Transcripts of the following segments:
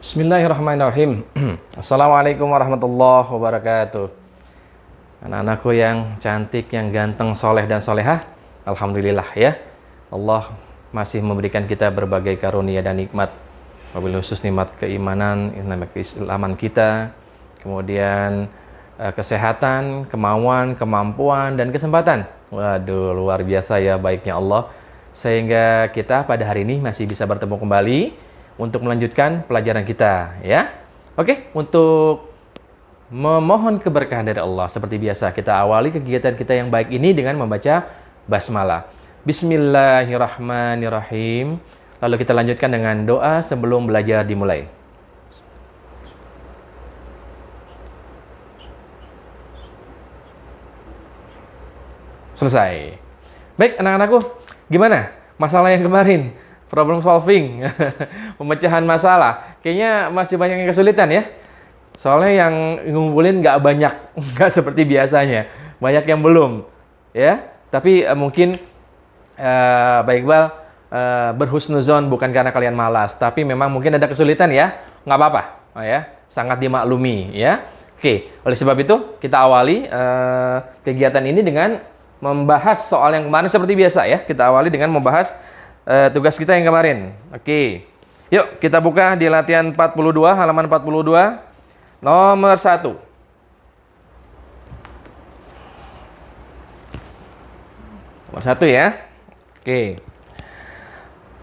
Bismillahirrahmanirrahim. Assalamualaikum warahmatullahi wabarakatuh. Anak-anakku yang cantik, yang ganteng, soleh dan solehah, alhamdulillah ya. Allah masih memberikan kita berbagai karunia dan nikmat. Wabil khusus nikmat keimanan, nikmat keislaman kita, kemudian kesehatan, kemauan, kemampuan dan kesempatan. Waduh, luar biasa ya baiknya Allah. Sehingga kita pada hari ini masih bisa bertemu kembali untuk melanjutkan pelajaran kita ya. Oke, untuk memohon keberkahan dari Allah seperti biasa kita awali kegiatan kita yang baik ini dengan membaca basmalah. Bismillahirrahmanirrahim. Lalu kita lanjutkan dengan doa sebelum belajar dimulai. Selesai. Baik anak-anakku, gimana masalah yang kemarin? Problem solving, pemecahan masalah. Kayaknya masih banyak yang kesulitan ya. Soalnya yang ngumpulin nggak banyak, nggak seperti biasanya. Banyak yang belum, ya. Tapi mungkin Pak Iqbal berhusnuzon bukan karena kalian malas, tapi memang mungkin ada kesulitan ya. Nggak apa-apa, ya. Sangat dimaklumi, ya. Oke, oleh sebab itu kita awali kegiatan ini dengan membahas soal yang kemarin seperti biasa ya. Kita awali dengan membahas tugas kita yang kemarin. Oke. Yuk, kita buka di latihan 42, halaman 42. Nomor 1. Nomor 1 ya. Oke.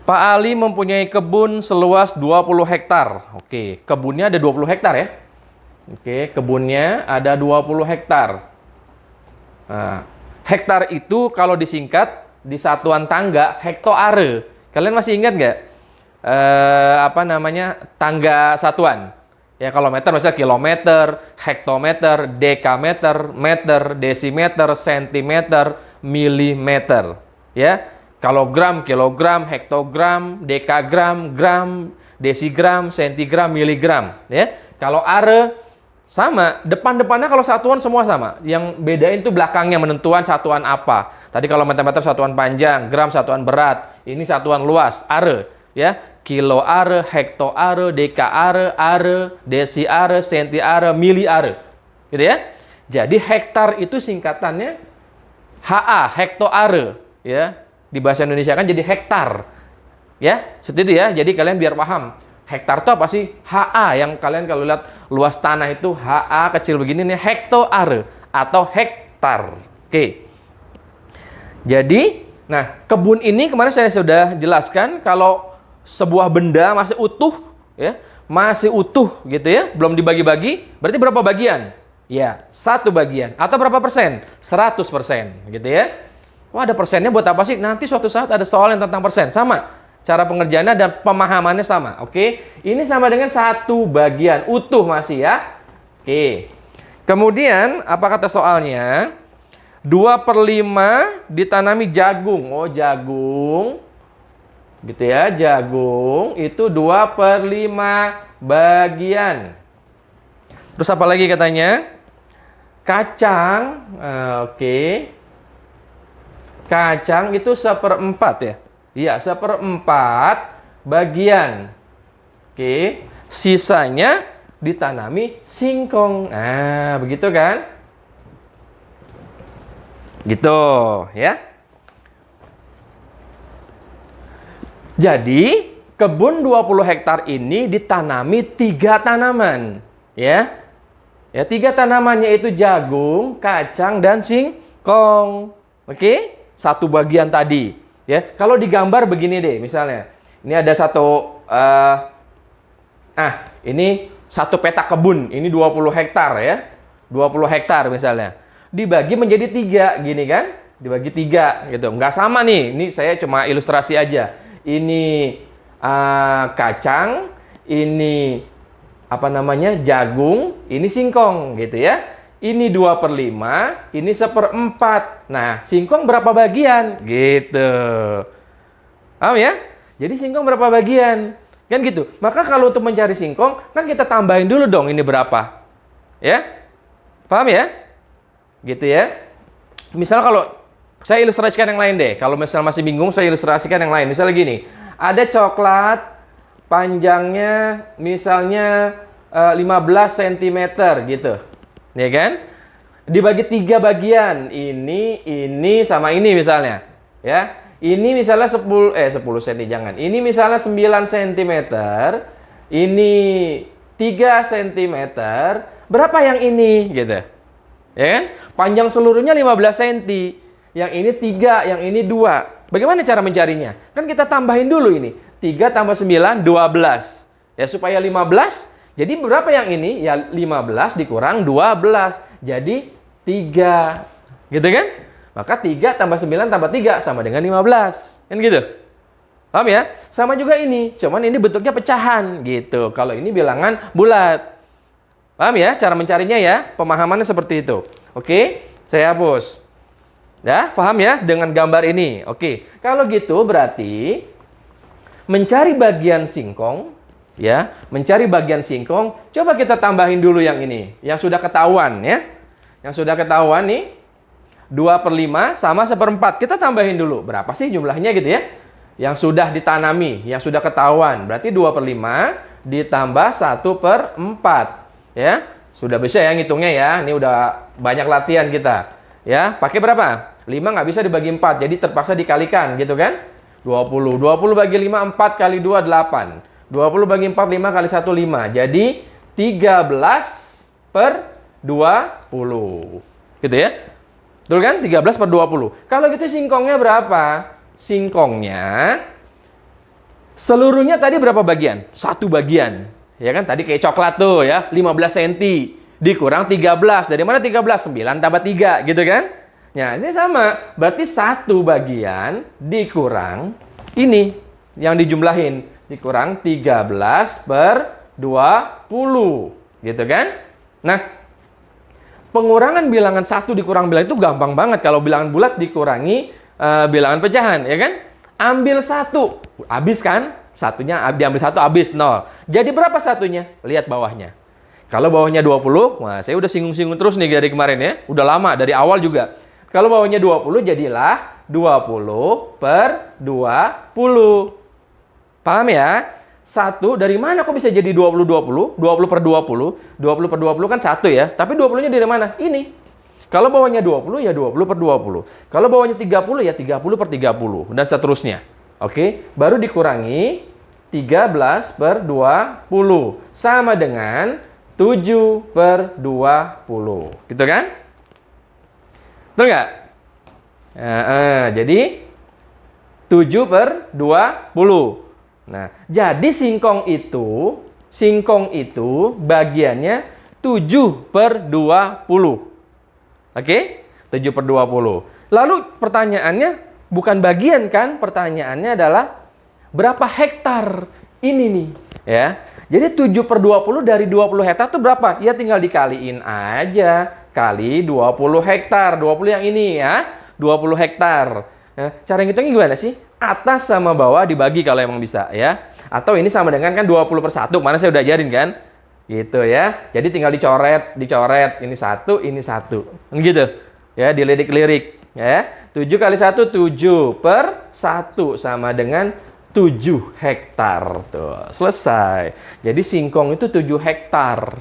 Pak Ali mempunyai kebun seluas 20 hektar. Oke, kebunnya ada 20 hektar ya. Oke, kebunnya ada 20 hektar. Nah, hektar itu kalau disingkat di satuan tangga hektare. Kalian masih ingat nggak tangga satuan? Ya kalau meter misalnya kilometer, hektometer, dekameter, meter, desimeter, sentimeter, milimeter. Ya kalau gram, kilogram, hektogram, dekagram, gram, desigram, sentigram, miligram. Ya kalau are sama, depan-depannya kalau satuan semua sama. Yang bedain tuh belakangnya menentuan satuan apa. Tadi kalau meter satuan panjang, gram satuan berat, ini satuan luas, are, ya. Kilo are, hekto are, deka are, desi are, senti are, mili are. Gitu ya. Jadi hektar itu singkatannya HA, hekto are, ya. Di bahasa Indonesia kan jadi hektar. Ya, seperti itu ya. Jadi kalian biar paham. Hektar itu apa sih? HA yang kalian kalau lihat luas tanah itu HA kecil begini nih hektare atau hektar. Oke. Jadi, nah kebun ini kemarin saya sudah jelaskan kalau sebuah benda masih utuh ya, masih utuh gitu ya, belum dibagi-bagi, berarti berapa bagian? Ya, 1 bagian atau berapa persen? 100% gitu ya. Wah, ada persennya buat apa sih? Nanti suatu saat ada soal yang tentang persen. Sama. Cara pengerjaannya dan pemahamannya sama, oke? Ini sama dengan 1 bagian, utuh masih ya. Oke. Kemudian, apa kata soalnya? 2/5 ditanami jagung. Oh, jagung. Gitu ya, jagung itu 2/5 bagian. Terus apa lagi katanya? Kacang, oke. Kacang itu 1/4 ya. Iya, 1/4 bagian. Oke, sisanya ditanami singkong. Nah, begitu kan? Gitu, ya. Jadi, kebun 20 hektar ini ditanami 3 tanaman, ya. Ya, 3 tanamannya itu jagung, kacang dan singkong. Oke? 1 bagian tadi. Ya, kalau digambar begini deh, misalnya, ini ada satu, ini 1 petak kebun, ini 20 hektar ya, 20 hektar misalnya, dibagi menjadi 3, gini kan, dibagi 3 gitu, nggak sama nih, ini saya cuma ilustrasi aja, ini kacang, ini jagung, ini singkong gitu ya. Ini 2/5, ini 1/4. Nah, singkong berapa bagian? Gitu. Paham ya? Jadi singkong berapa bagian? Kan gitu. Maka kalau untuk mencari singkong, kan kita tambahin dulu dong ini berapa. Ya? Paham ya? Gitu ya. Misal kalau saya ilustrasikan yang lain deh. Kalau misal masih bingung, saya ilustrasikan yang lain. Misalnya gini. Ada coklat panjangnya misalnya 15 cm gitu. Ya kan? Dibagi 3 bagian. Ini sama ini misalnya. Ya. Ini misalnya 10 cm jangan. Ini misalnya 9 cm. Ini 3 cm. Berapa yang ini gitu? Ya kan? Panjang seluruhnya 15 cm. Yang ini 3, yang ini 2. Bagaimana cara mencarinya? Kan kita tambahin dulu ini. 3 tambah 9, 12. Ya, supaya 15. Jadi berapa yang ini? Ya 15 dikurang 12. Jadi 3. Gitu kan? Maka 3 tambah 9 tambah 3 sama dengan 15. Kan gitu? Paham ya? Sama juga ini. Cuman ini bentuknya pecahan. Gitu. Kalau ini bilangan bulat. Paham ya? Cara mencarinya ya? Pemahamannya seperti itu. Oke? Saya hapus. Ya, paham ya dengan gambar ini? Oke, kalau gitu berarti mencari bagian singkong, ya, mencari bagian singkong, coba kita tambahin dulu yang ini, yang sudah ketahuan ya. Yang sudah ketahuan nih, 2/5 sama 1/4. Kita tambahin dulu, berapa sih jumlahnya gitu ya? Yang sudah ditanami, yang sudah ketahuan, berarti 2/5 ditambah 1/4. Ya, sudah bisa ya ngitungnya ya, ini udah banyak latihan kita. Ya, pakai berapa? 5 nggak bisa dibagi 4, jadi terpaksa dikalikan gitu kan? 20. 20 bagi 5, 4 kali 2, 8. 20 bagi 4, 5 kali 1, 5. Jadi 13/20. Gitu ya? Betul kan? 13/20. Kalau gitu singkongnya berapa? Singkongnya seluruhnya tadi berapa bagian? 1 bagian. Ya kan? Tadi kayak coklat tuh ya, 15 cm. Dikurang 13. Dari mana 13? 9 tambah 3, gitu kan? Nah, ini sama. Berarti 1 bagian dikurang ini yang dijumlahin. Dikurang 13/20. Gitu kan? Nah, pengurangan bilangan 1 dikurang bilangan itu gampang banget. Kalau bilangan bulat dikurangi bilangan pecahan, ya kan? Ambil 1. Habis kan? Satunya diambil 1 habis 0. Jadi berapa satunya? Lihat bawahnya. Kalau bawahnya 20, wah saya udah singgung-singgung terus nih dari kemarin ya. Udah lama, dari awal juga. Kalau bawahnya 20, jadilah 20/20. Paham ya? 1, dari mana kok bisa jadi 20/20? 20/20. 20/20 kan 1 ya. Tapi 20-nya dari mana? Ini. Kalau bawahnya 20, ya 20/20. Kalau bawahnya 30, ya 30/30. Dan seterusnya. Oke, baru dikurangi 13/20. Sama dengan 7/20. Gitu kan? Betul nggak? Jadi 7/20. Nah, jadi singkong itu bagiannya 7/20. Oke? 7/20. Lalu pertanyaannya bukan bagian kan? Pertanyaannya adalah berapa hektar ini nih, ya. Jadi 7/20 dari 20 hektar itu berapa? Ya tinggal dikaliin aja. Kali 20 hektar. 20 yang ini ya. 20 hektar. Ya, cara ngitungnya gimana sih? Atas sama bawah dibagi kalau emang bisa ya. Atau ini sama dengan kan 20/1. Mana saya udah ajarin kan? Gitu ya. Jadi tinggal dicoret. Ini 1, ini 1. Gitu. Ya, dilirik-lirik. Ya. 7 kali 1, 7/1 sama dengan 7 hektar. Tuh, selesai. Jadi singkong itu 7 hektar.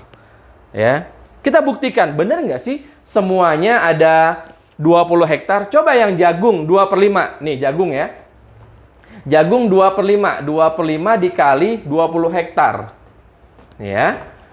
Ya. Kita buktikan, benar nggak sih semuanya ada 20 hektar? Coba yang jagung 2/5. Nih, jagung ya. Jagung 2/5. 2/5 dikali 20 hektar. Nih ya.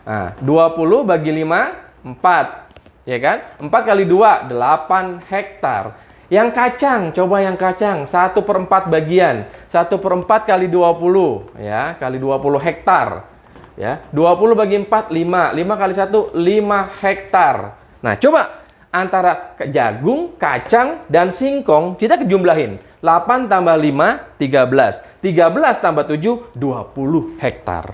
Nah, 20 bagi 5, 4. Ya kan? 4 kali 2, 8 hektar. Yang kacang, coba yang kacang 1/4 bagian. 1/4 kali 20 ya, kali 20 hektar. Ya, 20 bagi 4 5. 5 kali 1 5 hektar. Nah, coba antara jagung, kacang dan singkong kita kejumlahin. 8 tambah 5 13. 13 tambah 7 20 hektar.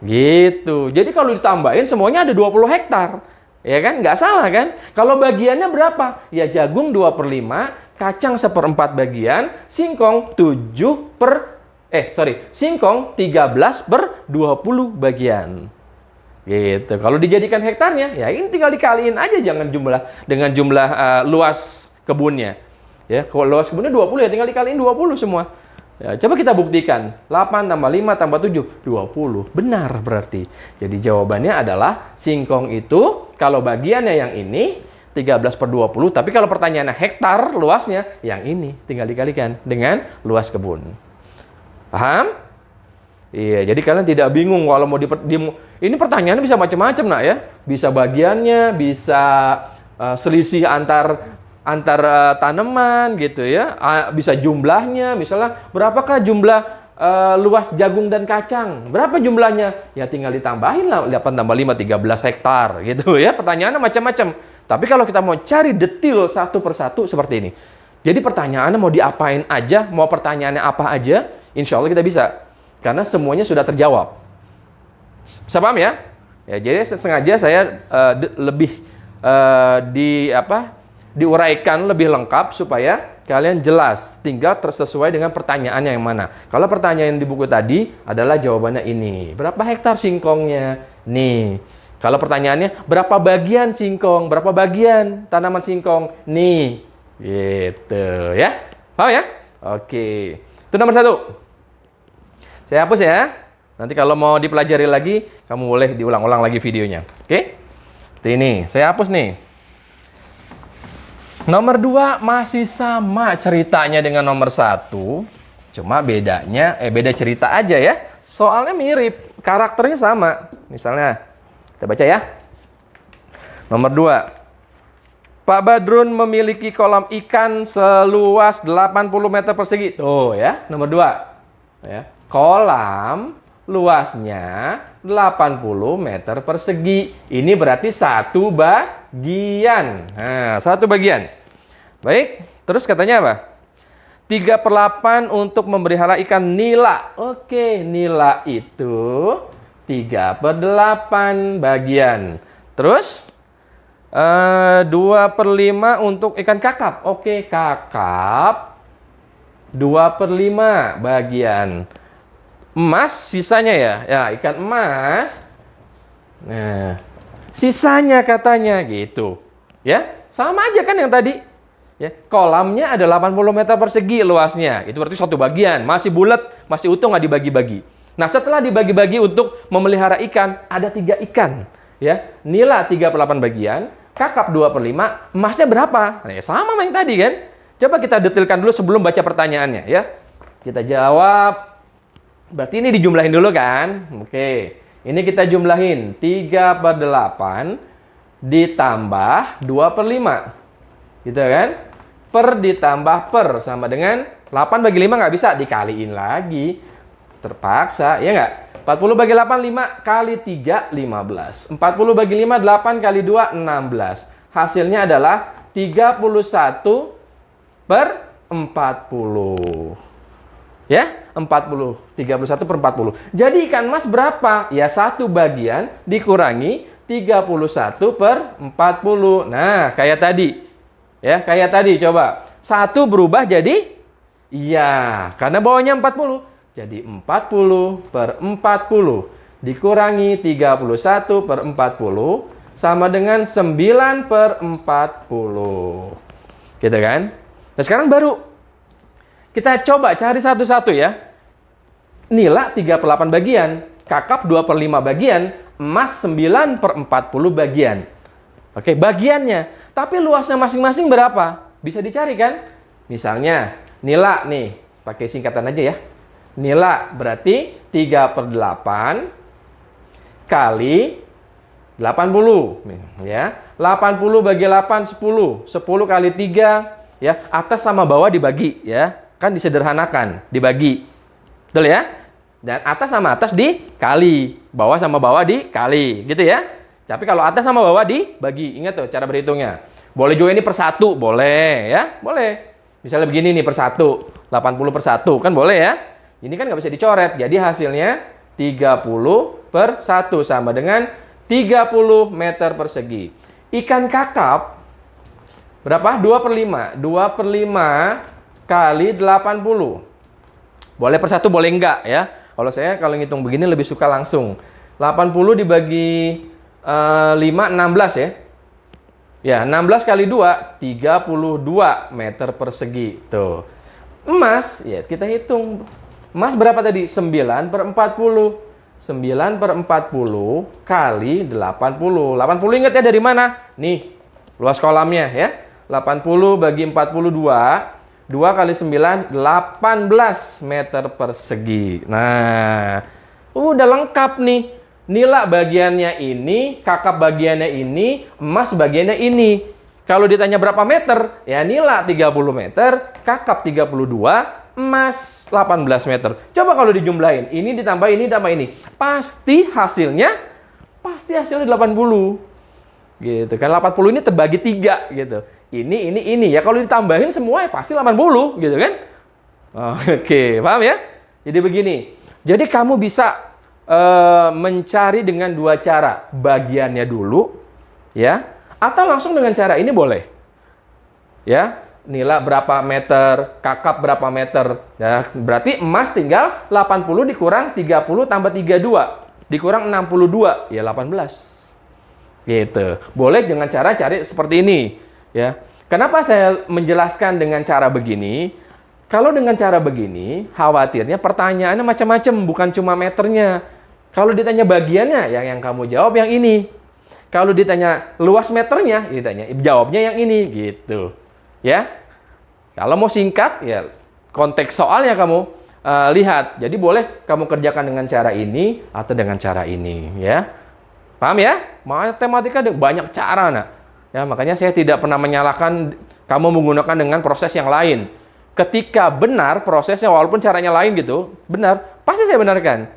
Gitu. Jadi kalau ditambahin semuanya ada 20 hektar. Ya kan? Nggak salah kan? Kalau bagiannya berapa? Ya jagung 2/5, kacang 1/4 bagian, singkong 13/20 bagian. Gitu. Kalau dijadikan hektarnya, ya ini tinggal dikaliin aja jangan dengan jumlah luas kebunnya. Ya, kalau luas kebunnya 20 ya tinggal dikaliin 20 semua. Ya, coba kita buktikan. 8 tambah 5 tambah 7, 20. Benar berarti. Jadi jawabannya adalah singkong itu kalau bagiannya yang ini 13 per 20. Tapi kalau pertanyaannya hektar luasnya yang ini. Tinggal dikalikan dengan luas kebun. Paham? Iya, jadi kalian tidak bingung kalau mau ini pertanyaannya bisa macam-macam nak ya. Bisa bagiannya, bisa selisih antar tanaman gitu ya, bisa jumlahnya, misalnya berapakah jumlah luas jagung dan kacang, berapa jumlahnya, ya tinggal ditambahin lah 8 tambah 5, 13 hektar gitu ya. Pertanyaannya macam-macam, tapi kalau kita mau cari detail satu persatu seperti ini. Jadi pertanyaannya mau diapain aja, mau pertanyaannya apa aja, insya Allah kita bisa, karena semuanya sudah terjawab. Bisa paham ya? Ya, jadi sengaja saya lebih diuraikan lebih lengkap supaya kalian jelas, tinggal sesuai dengan pertanyaannya yang mana. Kalau pertanyaan di buku tadi adalah jawabannya ini. Berapa hektar singkongnya? Nih. Kalau pertanyaannya berapa bagian singkong? Berapa bagian tanaman singkong? Nih. Gitu ya. Paham ya? Oke. Itu nomor 1. Saya hapus ya. Nanti kalau mau dipelajari lagi, kamu boleh diulang-ulang lagi videonya. Oke? Ini, saya hapus nih. Nomor 2 masih sama ceritanya dengan nomor 1. Cuma bedanya, beda cerita aja ya. Soalnya mirip, karakternya sama. Misalnya, kita baca ya. Nomor 2. Pak Badrun memiliki kolam ikan seluas 80 meter persegi. Tuh ya, nomor 2. Ya. Kolam luasnya 80 meter persegi. Ini berarti satu bagian. Nah, satu bagian. Baik, terus katanya apa? 3/8 untuk memelihara ikan nila. Oke, nila itu 3/8 bagian. Terus 2/5 untuk ikan kakap. Oke, kakap 2/5 bagian. Emas sisanya ya. Ya, ikan emas. Nah, sisanya katanya gitu. Ya, sama aja kan yang tadi. Ya, kolamnya ada 80 meter persegi luasnya. Itu berarti satu bagian, masih bulat, masih utuh, nggak dibagi-bagi. Nah, setelah dibagi-bagi untuk memelihara ikan, ada 3 ikan. Ya, nila 3/8 bagian, kakap 2/5, emasnya berapa? Nah, ya sama yang tadi kan. Coba kita detailkan dulu sebelum baca pertanyaannya ya. Kita jawab. Berarti ini dijumlahin dulu kan? Oke. Ini kita jumlahin 3/8 ditambah 2/5. Gitu kan? Per ditambah per sama dengan 8 bagi 5 nggak bisa, dikaliin lagi. Terpaksa, ya nggak? 40 bagi 8, 5 kali 3, 15. 40 bagi 5, 8 kali 2, 16. Hasilnya adalah 31/40. Ya, 40. 31/40. Jadi ikan emas berapa? Ya, satu bagian dikurangi 31/40. Nah, kayak tadi. Ya, kayak tadi coba. 1 berubah jadi iya, karena bawahnya 40. Jadi 40/40 dikurangi 31/40 sama dengan 9/40. Gitu kan? Nah, sekarang baru kita coba cari satu-satu ya. Nila 3/8 bagian, kakap 2/5 bagian, emas 9/40 bagian. Oke, bagiannya. Tapi luasnya masing-masing berapa? Bisa dicari kan? Misalnya, nila nih, pakai singkatan aja ya. Nila berarti 3/8 kali 80. Ya. 80 bagi 8, 10. 10 kali 3. Ya, atas sama bawah dibagi. Ya. Kan disederhanakan, dibagi. Betul ya? Dan atas sama atas dikali. Bawah sama bawah dikali. Gitu ya? Tapi kalau atas sama bawah dibagi. Ingat tuh cara berhitungnya. Boleh juga ini per 1. Boleh ya. Boleh. Misalnya begini nih per 1. 80 per 1. Kan boleh ya. Ini kan nggak bisa dicoret. Jadi hasilnya 30/1 sama dengan 30 meter persegi. Ikan kakap berapa? 2/5. 2/5 kali 80. Boleh per 1, boleh enggak ya. Kalau saya kalau ngitung begini lebih suka langsung. 80 dibagi 5, 16 ya. Ya, 16 kali 2, 32 meter persegi. Tuh. Emas, ya kita hitung. Emas berapa tadi? 9/40. 9/40 kali 80. 80 ingat ya dari mana? Nih, luas kolamnya ya. 80 bagi 42. 2 kali 9, 18 meter persegi. Nah, udah lengkap nih. Nilai bagiannya ini, kakap bagiannya ini, emas bagiannya ini. Kalau ditanya berapa meter, ya nilai 30 meter, kakap 32, emas 18 meter. Coba kalau dijumlahin, ini ditambah ini, ditambah ini. Pasti hasilnya 80. Gitu kan, 80 ini terbagi 3 gitu. Ini. Ya kalau ditambahin semua ya pasti 80 gitu kan. Oke, paham ya? Jadi begini. Jadi kamu bisa mencari dengan dua cara, bagiannya dulu ya, atau langsung dengan cara ini boleh ya, nilai berapa meter, kakap berapa meter ya, berarti emas tinggal 80 dikurang 30 tambah 32 dikurang 62 ya 18 gitu. Boleh dengan cara cari seperti ini ya. Kenapa saya menjelaskan dengan cara begini? Kalau dengan cara begini khawatirnya pertanyaannya macam-macam, bukan cuma meternya. Kalau ditanya bagiannya, yang kamu jawab yang ini. Kalau ditanya luas meternya, jawabnya yang ini, gitu. Ya. Kalau mau singkat, ya konteks soalnya kamu lihat. Jadi boleh kamu kerjakan dengan cara ini atau dengan cara ini, ya. Paham ya? Matematika ada banyak cara, nak. Ya, makanya saya tidak pernah menyalahkan kamu menggunakan dengan proses yang lain. Ketika benar prosesnya, walaupun caranya lain gitu, benar, pasti saya benarkan.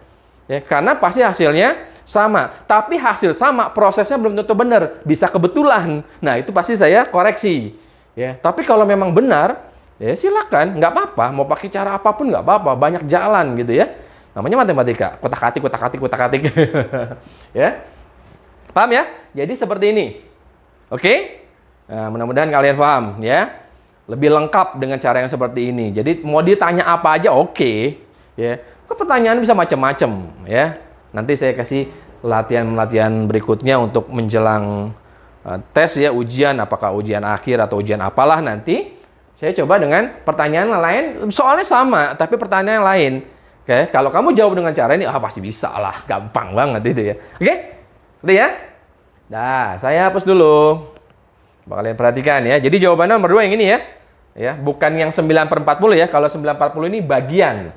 Ya, karena pasti hasilnya sama. Tapi hasil sama, prosesnya belum tentu benar. Bisa kebetulan. Nah, itu pasti saya koreksi. Ya, tapi kalau memang benar, ya silakan. Nggak apa-apa. Mau pakai cara apapun nggak apa-apa. Banyak jalan gitu ya. Namanya matematika. Kotak-atik. Ya. Paham ya? Jadi seperti ini. Oke? Nah, mudah-mudahan kalian paham ya. Lebih lengkap dengan cara yang seperti ini. Jadi mau ditanya apa aja oke. Ya. Pertanyaan bisa macam-macam ya. Nanti saya kasih latihan-latihan berikutnya untuk menjelang tes ya, ujian, apakah ujian akhir atau ujian apalah nanti. Saya coba dengan pertanyaan lain, soalnya sama tapi pertanyaan yang lain. Oke, kalau kamu jawab dengan cara ini, pasti bisa lah, gampang banget itu ya. Oke? Udah ya? Nah, saya hapus dulu. Coba kalian perhatikan ya. Jadi jawabannya nomor 2 yang ini ya. Ya, bukan yang 9/40 ya. Kalau 9/40 ini bagian.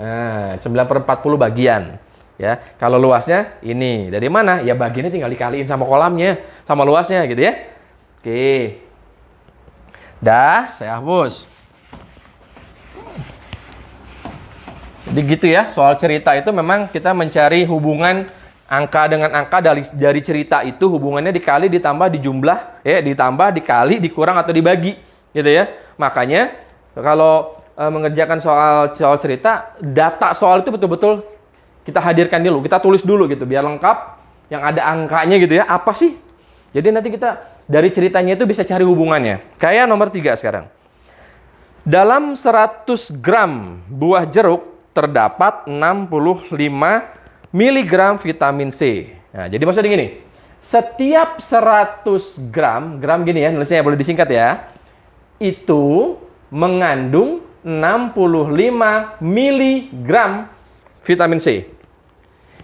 Nah, 9/40 bagian. Ya, kalau luasnya ini dari mana? Ya bagiannya tinggal dikaliin sama kolamnya, sama luasnya gitu ya. Oke. Dah, saya hapus. Jadi gitu ya, soal cerita itu memang kita mencari hubungan angka dengan angka dari cerita itu, hubungannya dikali, ditambah, dijumlah, ya, ditambah, dikali, dikurang atau dibagi, gitu ya. Makanya kalau mengerjakan soal cerita, data soal itu betul-betul kita hadirkan dulu, kita tulis dulu gitu, biar lengkap, yang ada angkanya gitu ya, apa sih? Jadi nanti kita dari ceritanya itu bisa cari hubungannya. Kayak nomor 3 sekarang. Dalam 100 gram buah jeruk terdapat 65 mg vitamin C. Nah, jadi maksudnya gini, setiap 100 gram gini ya, nulisnya boleh disingkat ya, itu mengandung 65 mg vitamin C.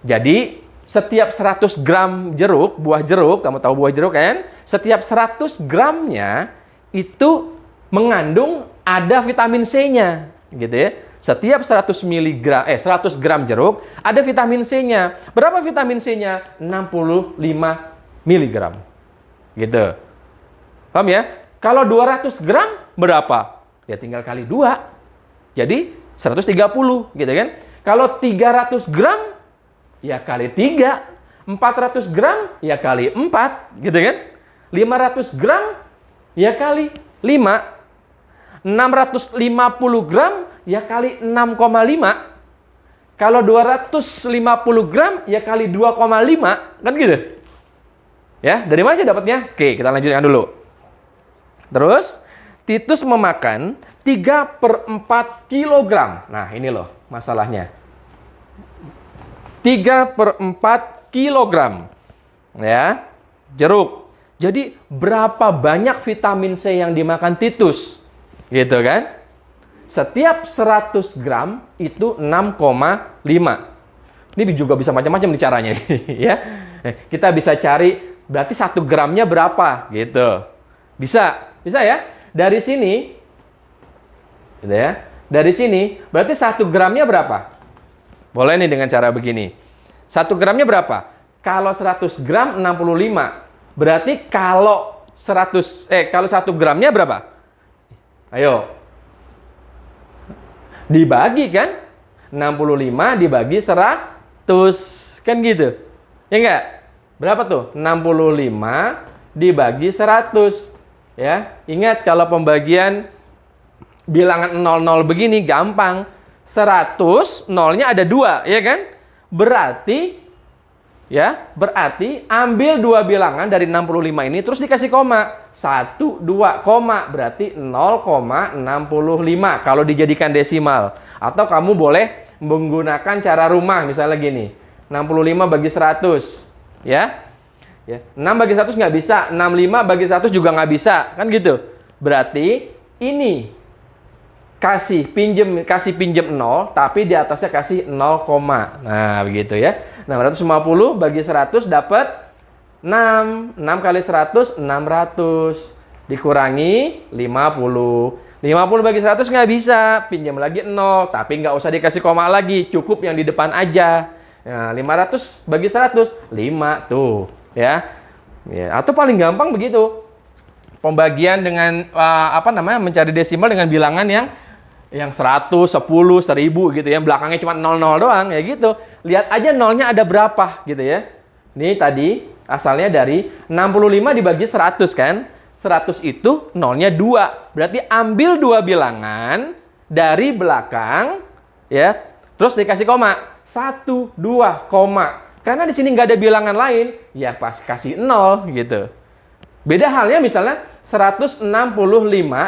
Jadi, setiap 100 gram jeruk, buah jeruk, kamu tahu buah jeruk kan? Setiap 100 gramnya itu mengandung ada vitamin C-nya, gitu ya. Setiap 100 gram jeruk ada vitamin C-nya. Berapa vitamin C-nya? 65 mg. Gitu. Paham ya? Kalau 200 gram berapa? Ya tinggal kali 2. Jadi 130 gitu kan. Kalau 300 gram ya kali 3. 400 gram ya kali 4 gitu kan. 500 gram ya kali 5. 650 gram ya kali 6,5. Kalau 250 gram ya kali 2,5 kan gitu. Ya, dari mana sih dapatnya? Oke, kita lanjutkan dulu. Terus Titus memakan 3/4 kilogram. Nah, ini loh masalahnya. 3/4 kilogram. Ya, jeruk. Jadi, berapa banyak vitamin C yang dimakan Titus? Gitu kan? setiap 100 gram itu 6,5. Ini juga bisa macam-macam nih caranya. Ya. Kita bisa cari berarti 1 gramnya berapa gitu. Bisa ya. Dari sini gitu ya. Dari sini berarti 1 gramnya berapa? Boleh nih dengan cara begini. 1 gramnya berapa? Kalau 100 gram 65. Berarti kalau 1 gramnya berapa? Ayo. Dibagi kan? 65 dibagi 100. Kan gitu. Ya enggak? Berapa tuh? 65 dibagi 100. Ya, ingat kalau pembagian bilangan 00 begini gampang. 100 nolnya ada 2, ya kan? Berarti ambil 2 bilangan dari 65 ini terus dikasih koma. 1, 2, koma. Berarti 0,65 kalau dijadikan desimal. Atau kamu boleh menggunakan cara rumah, misalnya gini. 65 bagi 100. Ya. 6 bagi 100 nggak bisa. 65 bagi 100 juga nggak bisa. Kan gitu. Berarti ini kasih pinjem 0, tapi di atasnya kasih 0, nah begitu ya. 650 bagi 100 dapat 6. 6 kali 100, 600. Dikurangi 50. 50 bagi 100 nggak bisa. Pinjam lagi 0, tapi nggak usah dikasih koma lagi. Cukup yang di depan aja. Nah, 500 bagi 100, 5 tuh. Ya. Atau paling gampang begitu. Pembagian dengan mencari desimal dengan bilangan yang 100, 10, 1000 gitu ya. Belakangnya cuma 00 doang ya gitu. Lihat aja nolnya ada berapa gitu ya. Ini tadi asalnya dari 65 dibagi 100 kan. 100 itu nolnya 2. Berarti ambil 2 bilangan dari belakang ya. Terus dikasih koma. 1, 2, koma. Karena di sini nggak ada bilangan lain, ya pas kasih 0 gitu. Beda halnya misalnya 165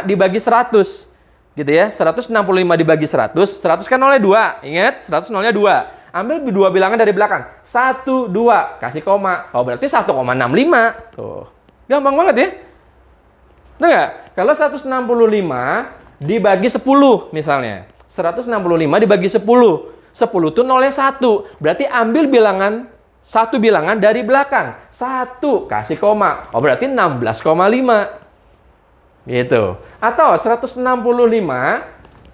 dibagi 100. Gitu ya, 165 dibagi 100, 100 kan nolnya 2. Ingat, 100 nolnya 2. Ambil 2 bilangan dari belakang. 1, 2, kasih koma. Oh, berarti 1,65. Tuh. Gampang banget ya. Betul nggak? Kalau 165 dibagi 10 misalnya. 165 dibagi 10. 10 itu nolnya 1. Berarti ambil satu bilangan dari belakang. 1, kasih koma. Oh, berarti 16,5. Gitu. Atau 165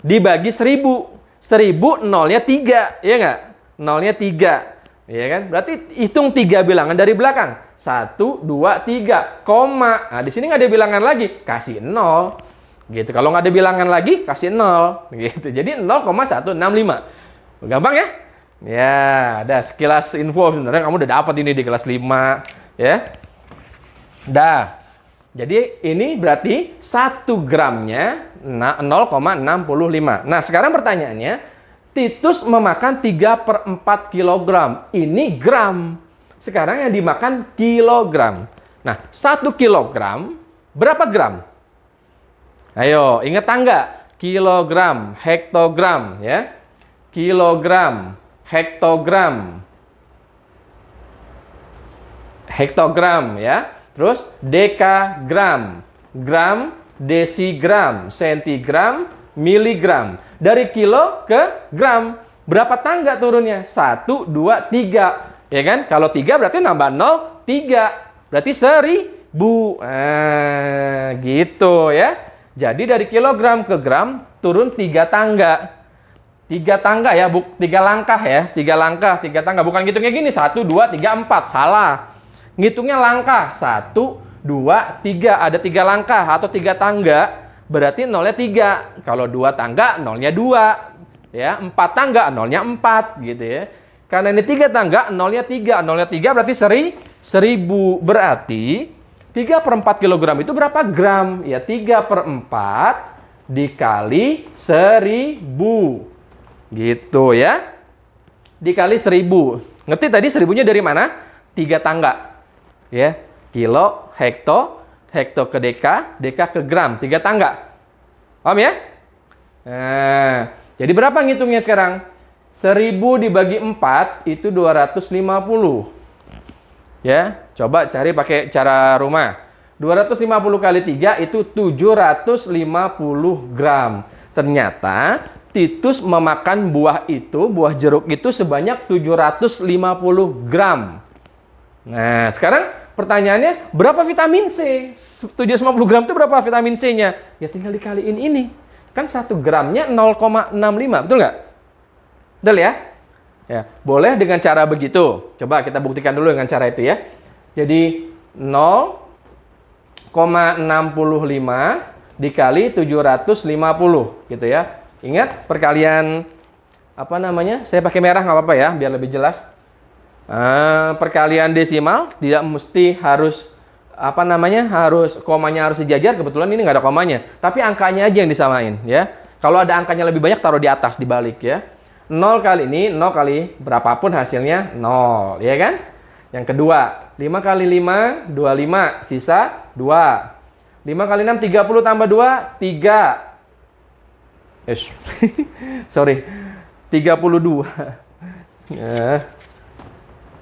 dibagi 1000. 1000 nolnya 3, iya nggak? Nolnya 3. Iya kan? Berarti hitung 3 bilangan dari belakang. 1, 2, 3, koma. Nah, di sini nggak ada bilangan lagi, kasih 0. Gitu. Kalau nggak ada bilangan lagi, kasih 0. Gitu. Jadi 0,165. Gampang ya? Ya, ada sekilas info sebenarnya kamu udah dapat ini di kelas 5, ya. Dah. Jadi ini berarti 1 gramnya 0,65. Nah, sekarang pertanyaannya, Titus memakan 3/4 kilogram. Ini gram. Sekarang yang dimakan kilogram. Nah, 1 kilogram berapa gram? Ayo, ingat tangga. Kilogram, hektogram, ya. Kilogram, hektogram. Hektogram, ya. Terus dekagram, gram, desigram, sentigram, miligram. Dari kilo ke gram. Berapa tangga turunnya? 1, 2, 3. Ya kan? Kalau 3 berarti nambah 0, 3. Berarti 1000. Nah, gitu ya. Jadi dari kilogram ke gram turun 3 tangga. 3 tangga ya, 3 langkah ya. 3 langkah, 3 tangga. Bukan ngitungnya gini, 1, 2, 3, 4. Salah. Ngitungnya langkah. 1, 2, 3. Ada 3 langkah atau 3 tangga. Berarti nolnya 3. Kalau 2 tangga, nolnya 2. Ya, 4 tangga, nolnya 4. Gitu ya. Karena ini 3 tangga, nolnya 3. Nolnya 3 berarti 1000. Berarti 3/4 kilogram itu berapa gram? Ya, 3/4 dikali 1000. Gitu ya. Dikali 1000. Ngerti tadi 1000-nya dari mana? 3 tangga. Ya, kilo, hekto, hekto ke deka, deka ke gram. 3 tangga. Paham ya? Nah, jadi berapa ngitungnya sekarang? 1000 dibagi 4 itu 250. Ya, coba cari pakai cara rumah. 250 kali 3 itu 750 gram. Ternyata Titus memakan buah jeruk itu sebanyak 750 gram. Nah, sekarang pertanyaannya, berapa vitamin C? 750 gram itu berapa vitamin C-nya? Ya tinggal dikaliin ini. Kan 1 gramnya 0,65, betul nggak? Betul ya? Ya, boleh dengan cara begitu. Coba kita buktikan dulu dengan cara itu ya. Jadi 0,65 dikali 750 gitu ya. Ingat perkalian apa namanya? Saya pakai merah nggak apa-apa ya, biar lebih jelas. Perkalian desimal tidak mesti harus apa namanya? Harus komanya harus sejajar. Kebetulan ini nggak ada komanya, tapi angkanya aja yang disamain ya. Kalau ada angkanya lebih banyak taruh di atas dibalik ya. 0 kali ini 0 kali berapapun hasilnya 0, ya kan? Yang kedua, 5 kali 5 25 sisa 2. 5 kali 6 30 tambah 2 3. Sorry, 32.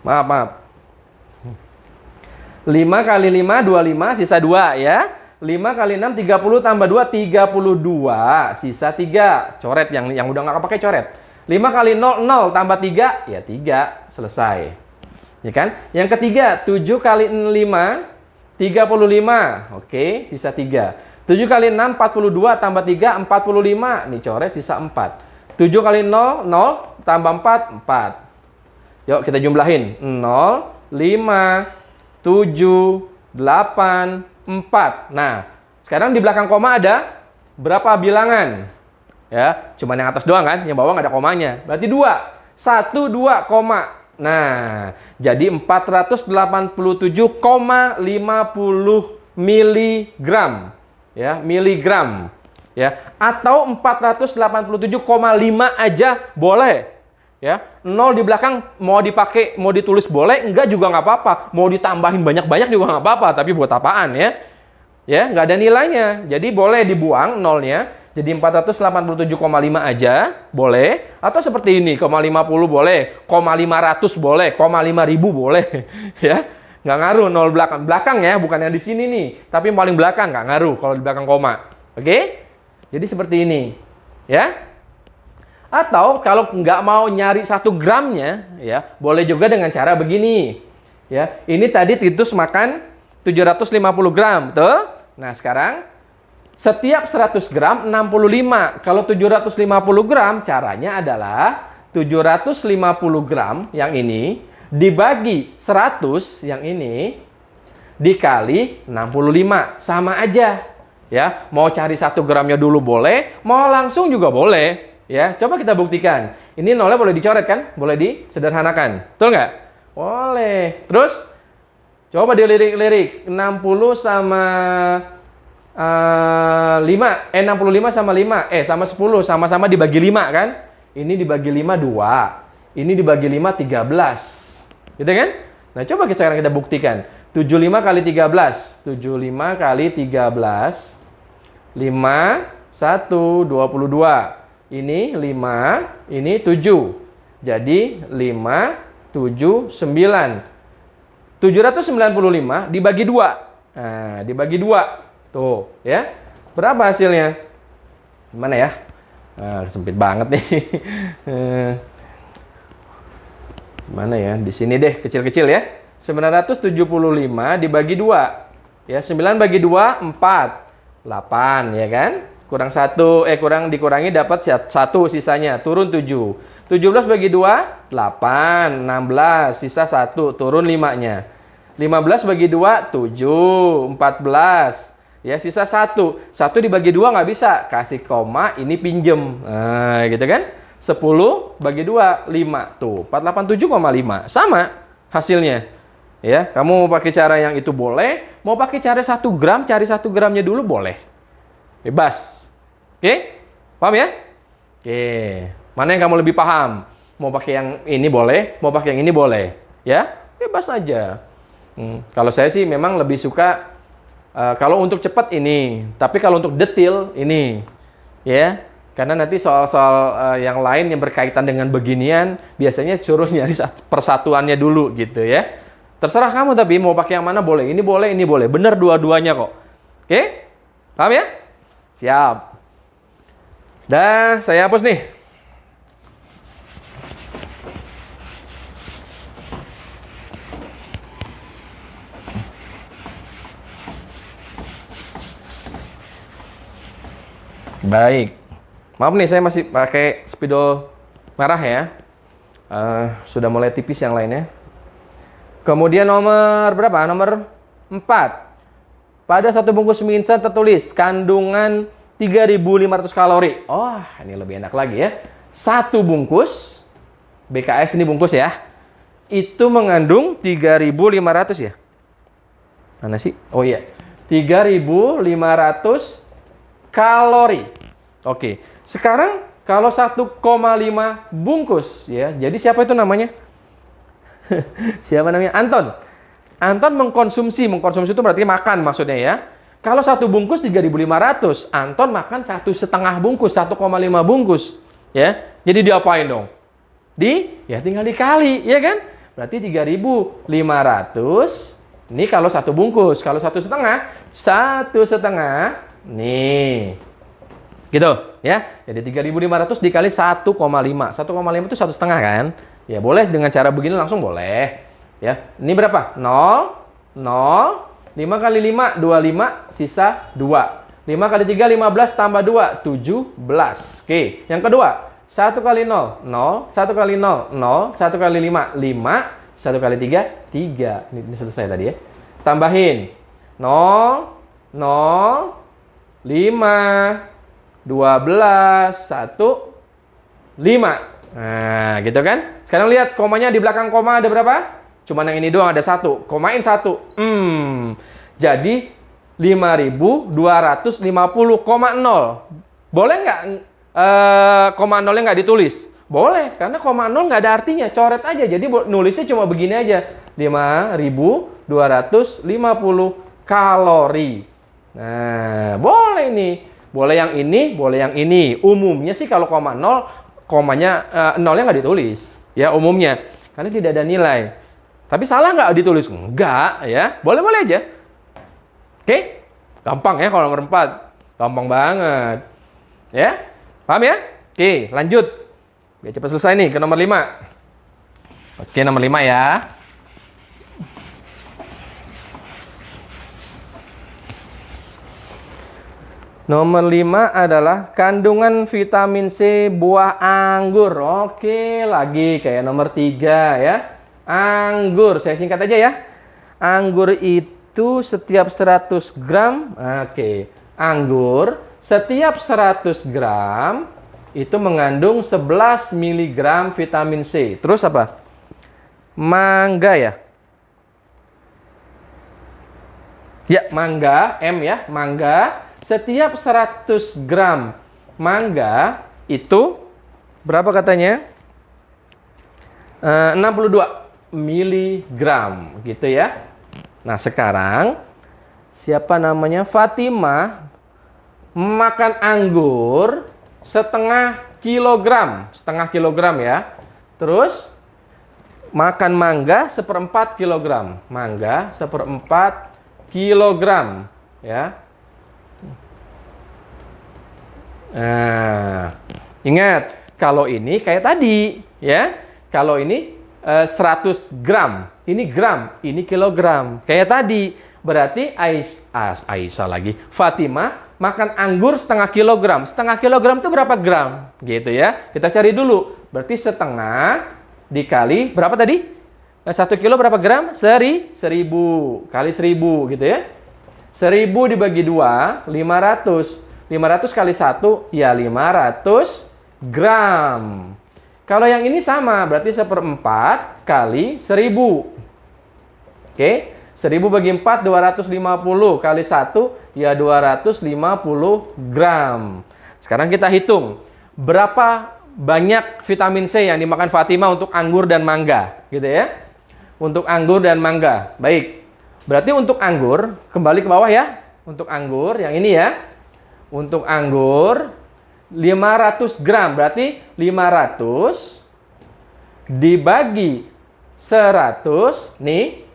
Maaf. 5 kali 5 25 sisa 2 ya. 5 kali 6 30 tambah 2 32 sisa 3. Coret yang udah nggak pakai coret. 5 kali 0 0 tambah 3 ya 3, selesai. Ya kan? Yang ketiga 7 kali 5 35. Oke, sisa 3. 7 kali 6 42 tambah 3 45. Nih coret sisa 4. 7 kali 0 0 tambah 4 4. Yuk kita jumlahin. 0 5 7 8 4. Nah, sekarang di belakang koma ada berapa bilangan? Ya, cuman yang atas doang kan, yang bawah nggak ada komanya. Berarti 2. 1 2 koma. Nah, jadi 487,50 miligram. Ya, miligram. Ya, atau 487,5 aja boleh. Ya, 0 di belakang mau dipakai, mau ditulis boleh, enggak juga nggak apa-apa. Mau ditambahin banyak-banyak juga nggak apa-apa, tapi buat apaan ya? Ya, nggak ada nilainya. Jadi boleh dibuang nolnya. Jadi 487,5 aja boleh. Atau seperti ini, 0,50 boleh, 0,500 boleh, 0,5000 boleh. Ya, nggak ngaruh nol belakang. Belakang ya, bukan yang di sini nih. Tapi yang paling belakang nggak ngaruh kalau di belakang koma. Oke? Jadi seperti ini. Ya. Atau kalau nggak mau nyari 1 gramnya, ya boleh juga dengan cara begini. Ya, ini tadi Titus makan 750 gram, betul? Nah, sekarang setiap 100 gram 65. Kalau 750 gram, caranya adalah 750 gram yang ini dibagi 100 yang ini dikali 65. Sama aja. Ya, mau cari 1 gramnya dulu boleh, mau langsung juga boleh. Ya, coba kita buktikan. Ini nolnya boleh dicoret kan? Boleh disederhanakan. Betul nggak? Boleh. Terus, coba dilirik-lirik. 60 sama 5. 65 sama 5. Sama 10. Sama-sama dibagi 5 kan? Ini dibagi 5, 2. Ini dibagi 5, 13. Gitu kan? Nah, coba sekarang kita buktikan. 75 kali 13. 75 kali 13. 5, 1, 22. Ini 5, ini 7. Jadi 5, 7, 9. 795 dibagi 2. Nah, dibagi 2. Tuh, ya. Berapa hasilnya? Mana ya? Sempit banget nih. Mana ya? Di sini deh, kecil-kecil ya. 975 dibagi 2. Ya, 9 bagi 2, 4. 8, ya kan? Kurang 1, kurang dikurangi dapat 1 sisanya, turun 7. 17 bagi 2, 8. 16, sisa 1, turun 5-nya. 15 bagi 2, 7. 14, ya sisa 1. 1 dibagi 2 nggak bisa, kasih koma, ini pinjem. Nah, gitu kan? 10 bagi 2, 5. Tuh, 487,5. Sama hasilnya. Ya, kamu mau pakai cara yang itu boleh, mau pakai cara 1 gram, cari 1 gramnya dulu boleh. Bebas. Oke? Paham ya? Oke. Mana yang kamu lebih paham? Mau pakai yang ini boleh, mau pakai yang ini boleh. Ya? Bebas aja. Kalau saya sih memang lebih suka kalau untuk cepat ini, tapi kalau untuk detail ini. Ya? Karena nanti soal-soal yang lain yang berkaitan dengan beginian biasanya suruh nyari persatuannya dulu gitu ya. Terserah kamu tapi mau pakai yang mana boleh. Ini boleh, ini boleh. Bener dua-duanya kok. Oke? Paham ya? Siap. Dah, saya hapus nih. Baik. Maaf nih, saya masih pakai spidol merah ya. Sudah mulai tipis yang lainnya. Kemudian nomor berapa? Nomor 4. Pada satu bungkus mie instan tertulis kandungan 3.500 kalori. Oh, ini lebih enak lagi ya. Satu bungkus, BKS ini bungkus ya, itu mengandung 3.500 ya. Mana sih? Oh iya, 3.500 kalori. Oke, sekarang kalau 1,5 bungkus ya, jadi siapa itu namanya? Siapa namanya? Anton. Anton mengkonsumsi itu berarti makan maksudnya ya. Kalau satu bungkus 3.500, Anton makan 1,5 bungkus, 1,5 bungkus ya. Jadi diapain dong? Ya tinggal dikali, ya kan? Berarti 3.500. Ini kalau satu bungkus, kalau 1,5, nih. Gitu, ya. Jadi 3.500 dikali 1,5. 1,5 itu 1,5 kan? Ya, boleh dengan cara begini langsung boleh. Ya. Ini berapa? 0, 5 kali 5, 25, sisa 2. 5 kali 3, 15 tambah 2, 17. Oke, yang kedua. 1 kali 0, 0. 1 kali 0, 0. 1 kali 5, 5. 1 kali 3, 3. Ini selesai tadi ya. Tambahin. 0, 0, 5, 12, 1, 5. Nah, gitu kan? Sekarang lihat komanya di belakang koma ada berapa? Cuman yang ini doang ada 1. Komain 1. Jadi 5.250,0. Boleh nggak koma nolnya nggak ditulis? Boleh, karena koma nol nggak ada artinya. Coret aja. Jadi nulisnya cuma begini aja. 5.250 kalori. Nah, boleh nih. Boleh yang ini, boleh yang ini. Umumnya sih kalau koma nol, komanya nolnya nggak ditulis. Ya, umumnya. Karena tidak ada nilai. Tapi salah nggak ditulis? Enggak, ya. Boleh-boleh aja. Oke? Gampang ya kalau nomor 4. Gampang banget. Ya? Paham ya? Oke, lanjut. Biar cepat selesai nih ke nomor 5. Oke, nomor 5 ya. Nomor 5 adalah kandungan vitamin C buah anggur. Oke, lagi kayak nomor 3 ya. Anggur, saya singkat aja ya. Anggur itu setiap 100 gram, anggur setiap 100 gram itu mengandung 11 mg vitamin C. Terus apa? Mangga ya. Ya, mangga, M ya, mangga. Setiap 100 gram mangga itu berapa katanya? 62 miligram gitu ya. Nah, sekarang siapa namanya? Fatimah makan anggur setengah kilogram ya. Terus makan mangga 1/4 kilogram. Mangga 1/4 kilogram ya. Nah, ingat kalau ini kayak tadi ya. Kalau ini 100 gram, ini gram, ini kilogram. Kayak tadi, berarti Aisyah lagi. Fatimah makan anggur setengah kilogram. Setengah kilogram itu berapa gram? Gitu ya. Kita cari dulu. Berarti setengah dikali berapa tadi? 1 kilo berapa gram? 1.000 kali 1.000 gitu ya. 1.000 dibagi 2, 500. 500 kali 1, ya 500 gram. Kalau yang ini sama, berarti 1/4 kali 1.000. Oke, 1.000 bagi 4, 250. Kali 1, ya 250 gram. Sekarang kita hitung. Berapa banyak vitamin C yang dimakan Fatimah untuk anggur dan mangga. Gitu ya. Untuk anggur dan mangga. Baik. Berarti untuk anggur, kembali ke bawah ya. Untuk anggur, yang ini ya. Untuk anggur, 500 gram, berarti 500 dibagi 100, nih,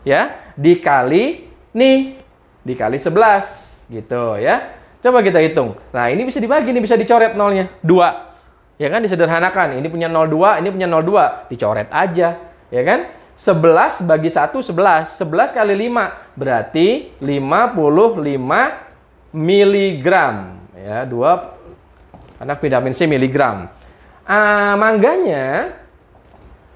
ya, dikali 11, gitu ya. Coba kita hitung. Nah, ini bisa dibagi, ini bisa dicoret nolnya. 2. Ya kan, disederhanakan. Ini punya 0,2, ini punya 0,2. Dicoret aja. Ya kan? 11 bagi 1, 11. 11 kali 5. Berarti 55 miligram. Ya, 2. Karena vitamin C miligram. Mangganya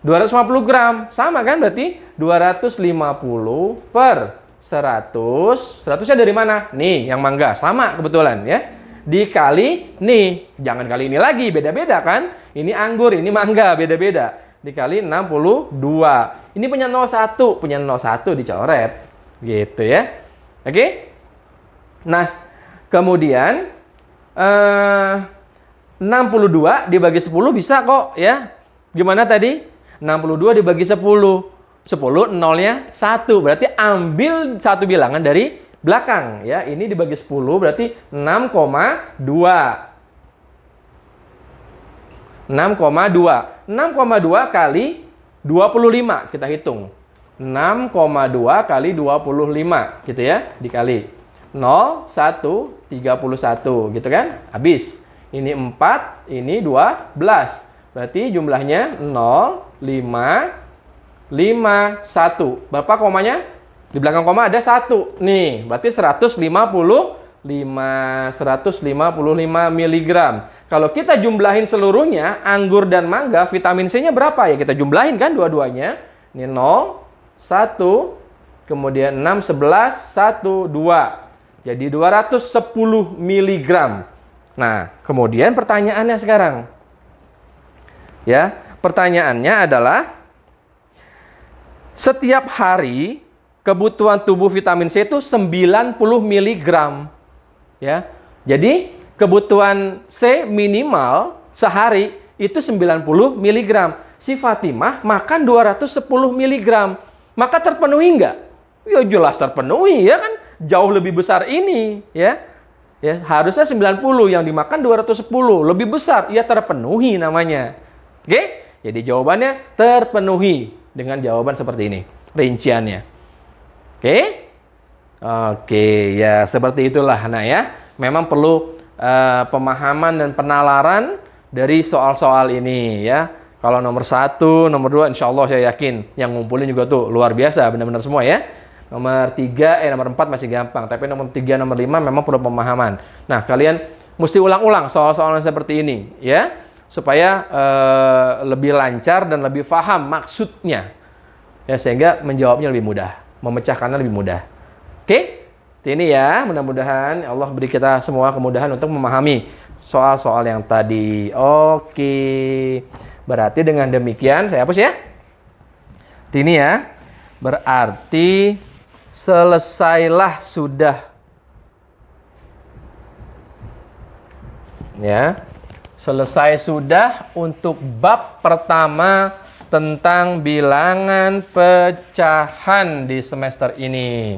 250 gram. Sama kan? Berarti 250 per 100. 100-nya dari mana? Nih, yang mangga. Sama kebetulan ya. Dikali nih. Jangan kali ini lagi, beda-beda kan? Ini anggur, ini mangga, beda-beda. Dikali 62. Ini punya 01, punya 01 dicoret. Gitu ya. Oke? Nah, kemudian 62 dibagi 10 bisa kok ya. Gimana tadi? 62 dibagi 10. 10 nolnya 1. Berarti ambil satu bilangan dari belakang ya. Ini dibagi 10 berarti 6,2. 6,2. 6,2 kali 25 kita hitung. 6,2 kali 25 gitu ya, dikali 0, 1, 31 gitu kan. Habis. Ini 4, ini 12. Berarti jumlahnya 0, 5, 5, 1. Berapa komanya? Di belakang koma ada 1. Nih, berarti 155 miligram. Kalau kita jumlahin seluruhnya, anggur dan mangga, vitamin C-nya berapa? Ya kita jumlahin kan dua-duanya. Ini 0, 1, kemudian 6, 11, 1, 2. Jadi 210 miligram. Nah, kemudian pertanyaannya sekarang. Ya, pertanyaannya adalah setiap hari kebutuhan tubuh vitamin C itu 90 miligram. Ya. Jadi kebutuhan C minimal sehari itu 90 miligram. Si Fatimah makan 210 miligram. Maka terpenuhi nggak? Ya jelas terpenuhi ya kan. Jauh lebih besar ini ya. Ya, harusnya 90 yang dimakan 210, lebih besar. Ya terpenuhi namanya. Oke? Jadi jawabannya terpenuhi dengan jawaban seperti ini, rinciannya. Oke? Oke, ya seperti itulah. Nah ya, memang perlu pemahaman dan penalaran dari soal-soal ini ya. Kalau nomor 1, nomor 2 insya Allah saya yakin yang ngumpulin juga tuh luar biasa, benar-benar semua ya. Nomor 3, nomor 4 masih gampang. Tapi nomor 3, nomor 5 memang perlu pemahaman. Nah, kalian mesti ulang-ulang soal-soal seperti ini ya. Supaya lebih lancar dan lebih paham maksudnya. Ya, sehingga menjawabnya lebih mudah. Memecahkannya lebih mudah. Oke? Ini ya, mudah-mudahan Allah beri kita semua kemudahan untuk memahami soal-soal yang tadi. Oke. Berarti dengan demikian, saya hapus ya. Ini ya. Berarti selesailah sudah. Ya. Selesai sudah untuk bab pertama tentang bilangan pecahan di semester ini.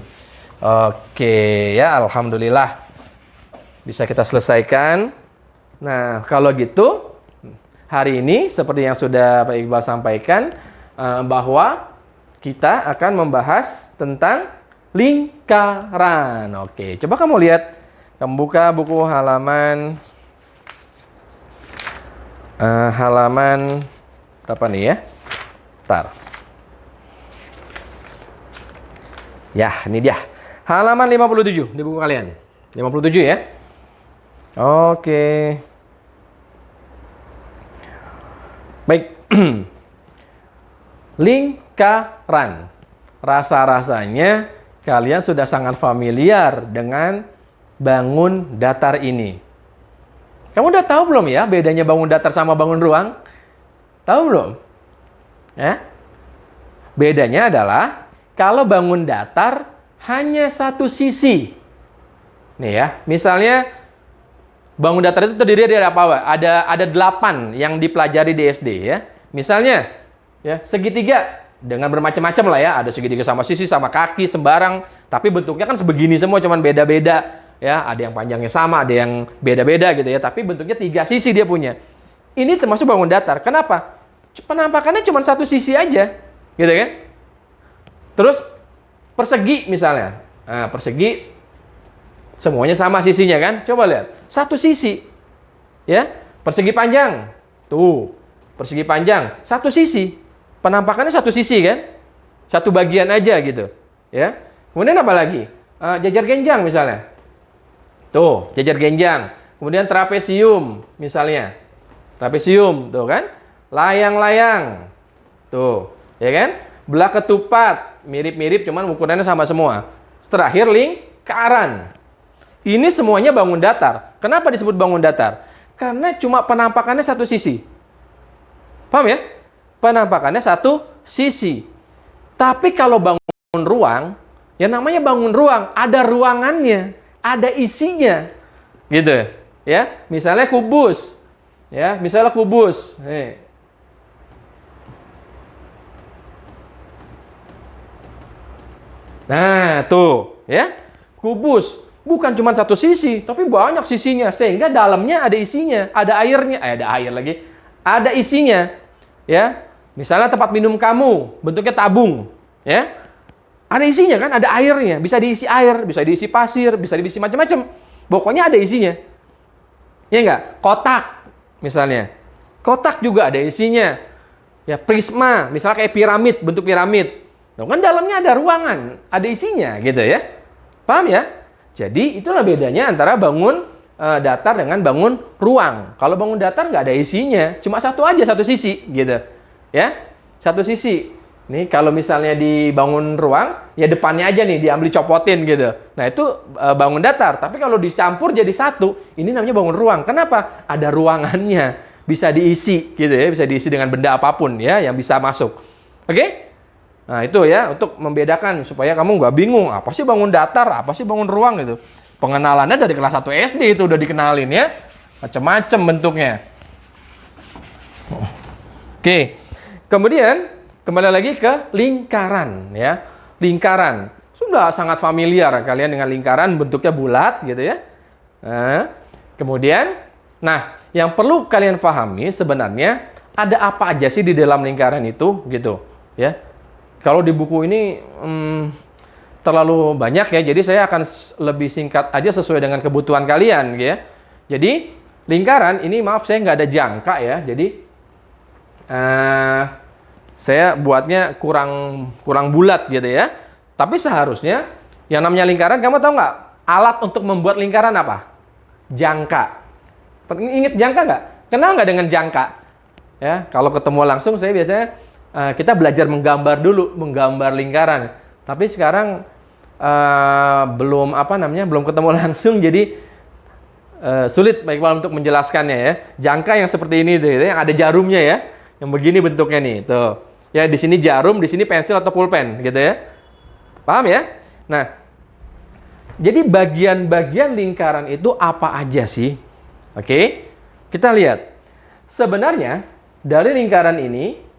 Oke, ya alhamdulillah bisa kita selesaikan. Nah, kalau gitu hari ini seperti yang sudah Pak Iqbal sampaikan bahwa kita akan membahas tentang lingkaran. Oke, coba kamu lihat. Kamu buka buku halaman berapa nih ya? Bentar. Ya, ini dia. Halaman 57 di buku kalian. 57 ya. Oke. Baik. Lingkaran. Rasa-rasanya kalian sudah sangat familiar dengan bangun datar ini. Kamu udah tahu belum ya bedanya bangun datar sama bangun ruang? Tahu belum? Ya? Bedanya adalah kalau bangun datar hanya satu sisi. Nih ya, misalnya bangun datar itu terdiri dari apa? Ada 8 yang dipelajari di SD ya. Misalnya ya, segitiga dengan bermacam-macam lah ya. Ada segitiga sama sisi, sama kaki, sembarang. Tapi bentuknya kan sebegini semua, cuman beda-beda. Ya, ada yang panjangnya sama, ada yang beda-beda gitu ya. Tapi bentuknya 3 sisi dia punya. Ini termasuk bangun datar. Kenapa? Penampakannya cuma satu sisi aja, gitu kan? Terus persegi misalnya. Nah, persegi Semuanya sama sisinya kan? Coba lihat. Satu sisi. Ya, persegi panjang. Tuh, persegi panjang. Satu sisi. Penampakannya satu sisi kan? Satu bagian aja gitu. Ya. Kemudian apa lagi? Jajar genjang misalnya. Tuh, jajar genjang. Kemudian trapesium misalnya. Trapesium, tuh kan? Layang-layang. Tuh, ya kan? Belah ketupat, mirip-mirip cuman ukurannya sama semua. Terakhir lingkaran. Ini semuanya bangun datar. Kenapa disebut bangun datar? Karena cuma penampakannya satu sisi. Paham ya? Penampakannya satu sisi. Tapi kalau bangun ruang, ya namanya bangun ruang, ada ruangannya, ada isinya. Gitu. Ya, misalnya kubus. Ya, misalnya kubus. Nih. Nah, tuh, ya. Kubus. Bukan cuma satu sisi, tapi banyak sisinya. Sehingga dalamnya ada isinya, ada airnya. Ada air lagi. Ada isinya. Ya. Misalnya tempat minum kamu, bentuknya tabung. Ya. Ada isinya kan, ada airnya. Bisa diisi air, bisa diisi pasir, bisa diisi macam-macam. Pokoknya ada isinya. Ya enggak? Kotak, misalnya. Kotak juga ada isinya. Ya, prisma, misalnya kayak piramid, bentuk piramid. Nah, kan dalamnya ada ruangan, ada isinya gitu ya. Paham ya? Jadi itulah bedanya antara bangun datar dengan bangun ruang. Kalau bangun datar nggak ada isinya, cuma satu aja, satu sisi gitu. Ya, satu sisi. Nih kalau misalnya dibangun ruang, ya depannya aja nih diambil copotin gitu. Nah itu bangun datar. Tapi kalau dicampur jadi satu, ini namanya bangun ruang. Kenapa? Ada ruangannya, bisa diisi gitu ya, bisa diisi dengan benda apapun ya yang bisa masuk. Oke? Nah itu ya untuk membedakan supaya kamu nggak bingung apa sih bangun datar, apa sih bangun ruang gitu. Pengenalannya dari kelas 1 SD itu udah dikenalin ya, macam-macam bentuknya. Oke, kemudian kembali lagi ke lingkaran ya, lingkaran sudah sangat familiar kalian dengan lingkaran bentuknya bulat gitu ya. Kemudian, nah yang perlu kalian pahami sebenarnya ada apa aja sih di dalam lingkaran itu gitu ya. Kalau di buku ini terlalu banyak ya, jadi saya akan lebih singkat aja sesuai dengan kebutuhan kalian ya. Jadi lingkaran ini maaf saya nggak ada jangka ya, jadi saya buatnya kurang bulat gitu ya. Tapi seharusnya yang namanya lingkaran, kamu tahu nggak alat untuk membuat lingkaran apa? Jangka. Ingat jangka nggak? Kenal nggak dengan jangka? Ya, kalau ketemu langsung saya biasanya kita belajar menggambar dulu, menggambar lingkaran. Tapi sekarang belum ketemu langsung, jadi sulit baik untuk menjelaskannya ya. Jangka yang seperti ini tuh, yang ada jarumnya ya, yang begini bentuknya nih, tuh. Ya di sini jarum, di sini pensil atau pulpen, gitu ya. Paham ya? Nah, jadi bagian-bagian lingkaran itu apa aja sih? Oke, kita lihat. Sebenarnya dari lingkaran ini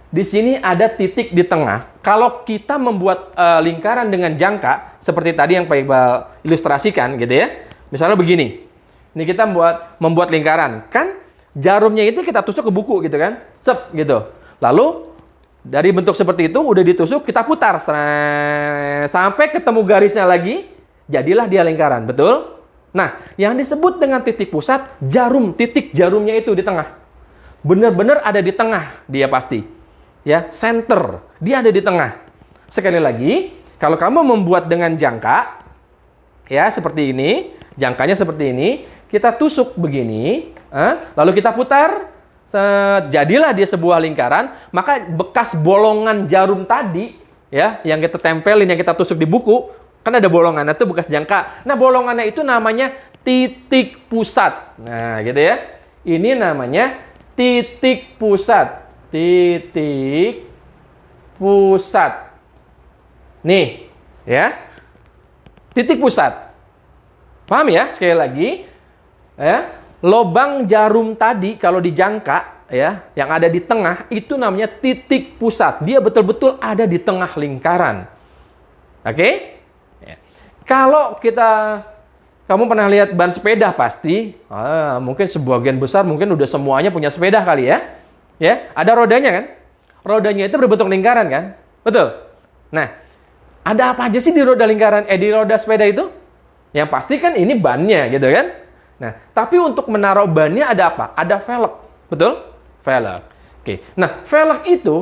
di sini ada titik di tengah. Kalau kita membuat lingkaran dengan jangka, seperti tadi yang Pak Iqbal ilustrasikan gitu ya. Misalnya begini. Ini kita membuat lingkaran. Kan jarumnya itu kita tusuk ke buku gitu kan. Sep gitu. Lalu dari bentuk seperti itu udah ditusuk, kita putar. Sampai ketemu garisnya lagi, jadilah dia lingkaran. Betul? Nah, yang disebut dengan titik pusat, jarum. Titik jarumnya itu di tengah. Benar-benar ada di tengah dia pasti. Ya, center, dia ada di tengah. Sekali lagi, kalau kamu membuat dengan jangka, ya seperti ini, jangkanya seperti ini, kita tusuk begini, lalu kita putar, jadilah dia sebuah lingkaran. Maka bekas bolongan jarum tadi, ya, yang kita tempelin, yang kita tusuk di buku, kan ada bolongan, itu bekas jangka. Nah, bolongannya itu namanya titik pusat. Nah, gitu ya. Ini namanya titik pusat. Titik pusat. Nih, ya. Titik pusat. Paham ya? Sekali lagi, ya. Lobang jarum tadi kalau dijangka ya, yang ada di tengah itu namanya titik pusat. Dia betul-betul ada di tengah lingkaran. Oke? Ya. Kalau kamu pernah lihat ban sepeda pasti, mungkin sebagian besar mungkin udah semuanya punya sepeda kali ya. Ya, ada rodanya kan? Rodanya itu berbentuk lingkaran kan? Betul. Nah, ada apa aja sih di roda lingkaran? Di roda sepeda itu? Yang pasti kan ini bannya gitu kan. Nah, tapi untuk menaruh bannya ada apa? Ada velg. Betul? Velg. Oke. Nah, velg itu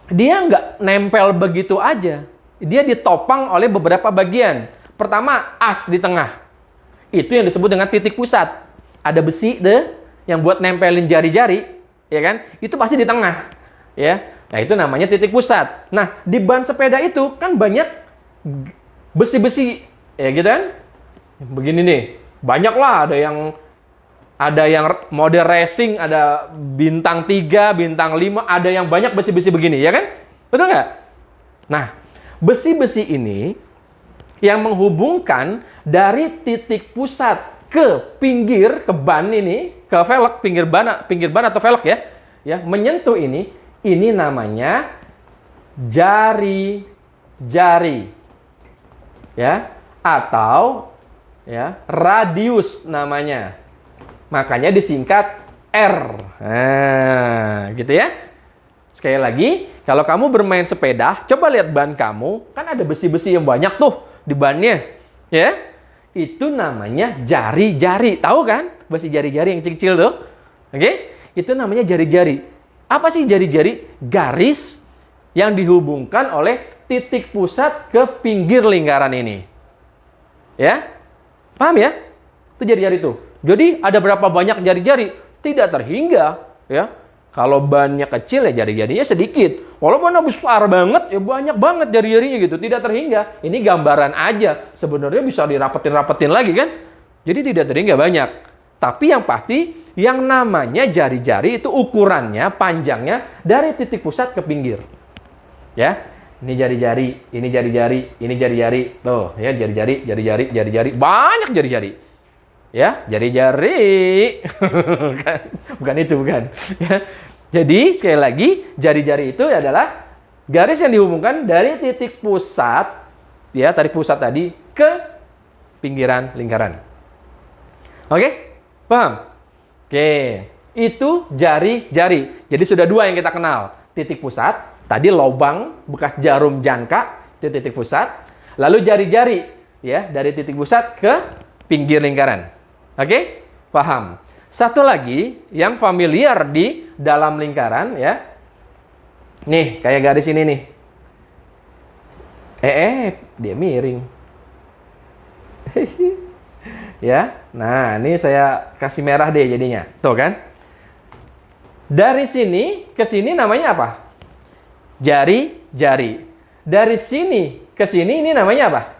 dia nggak nempel begitu aja. Dia ditopang oleh beberapa bagian. Pertama, as di tengah. Itu yang disebut dengan titik pusat. Ada besi deh yang buat nempelin jari-jari, ya kan? Itu pasti di tengah, ya. Nah, itu namanya titik pusat. Nah, di ban sepeda itu kan banyak besi-besi, ya gitu kan? Begini nih. Banyak lah, ada yang mode racing, ada bintang 3, bintang 5, ada yang banyak besi-besi begini, ya kan? Betul nggak? Nah, besi-besi ini yang menghubungkan dari titik pusat ke pinggir, ke ban ini, ke velg, pinggir ban atau velg ya, menyentuh ini namanya jari-jari, ya, atau ya radius namanya. Makanya disingkat R. Nah, gitu ya. Sekali lagi, kalau kamu bermain sepeda, coba lihat ban kamu, kan ada besi-besi yang banyak tuh di bannya, ya. Itu namanya jari-jari. Tahu kan? Besi jari-jari yang kecil-kecil tuh. Oke? Itu namanya jari-jari. Apa sih jari-jari? Garis yang dihubungkan oleh titik pusat ke pinggir lingkaran ini. Ya? Paham ya? Itu jari-jari tuh. Jadi ada berapa banyak jari-jari? Tidak terhingga, ya. Kalau bannya kecil ya jari-jarinya sedikit. Kalau bannya besar banget ya banyak banget jari-jarinya gitu. Tidak terhingga. Ini gambaran aja. Sebenarnya bisa dirapetin-rapetin lagi kan. Jadi tidak terhingga banyak. Tapi yang pasti yang namanya jari-jari itu ukurannya, panjangnya dari titik pusat ke pinggir. Ya. Ini jari-jari, ini jari-jari, ini jari-jari. Tuh, ya jari-jari, jari-jari, jari-jari. Banyak jari-jari. Ya, jari-jari. Bukan itu, bukan. Ya. Jadi, sekali lagi, jari-jari itu adalah garis yang dihubungkan dari titik pusat, ya, dari pusat tadi ke pinggiran lingkaran. Oke? Paham? Oke. Itu jari-jari. Jadi sudah dua yang kita kenal. Titik pusat, tadi lubang bekas jarum jangka, itu titik pusat. Lalu jari-jari, ya, dari titik pusat ke pinggir lingkaran. Oke? Paham? Satu lagi yang familiar di dalam lingkaran, ya. Nih, kayak garis ini nih. Dia miring. Ya. Nah, ini saya kasih merah deh jadinya. Tuh kan? Dari sini ke sini namanya apa? Jari-jari. Dari sini ke sini ini namanya apa?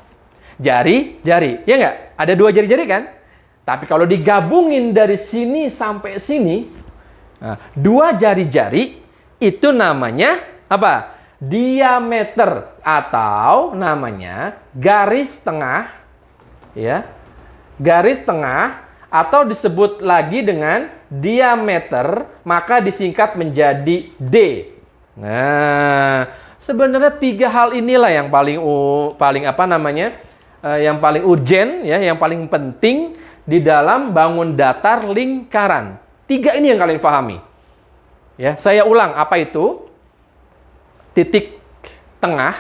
Jari-jari. Ya nggak? Ada dua jari-jari kan? Tapi kalau digabungin dari sini sampai sini, nah, dua jari-jari itu namanya apa? Diameter atau namanya garis tengah, ya. Garis tengah atau disebut lagi dengan diameter, maka disingkat menjadi D. Nah, sebenarnya tiga hal inilah yang paling apa namanya? Yang paling urgent, ya, yang paling penting di dalam bangun datar lingkaran. Tiga ini yang kalian pahami. Ya, saya ulang, apa itu? Titik tengah,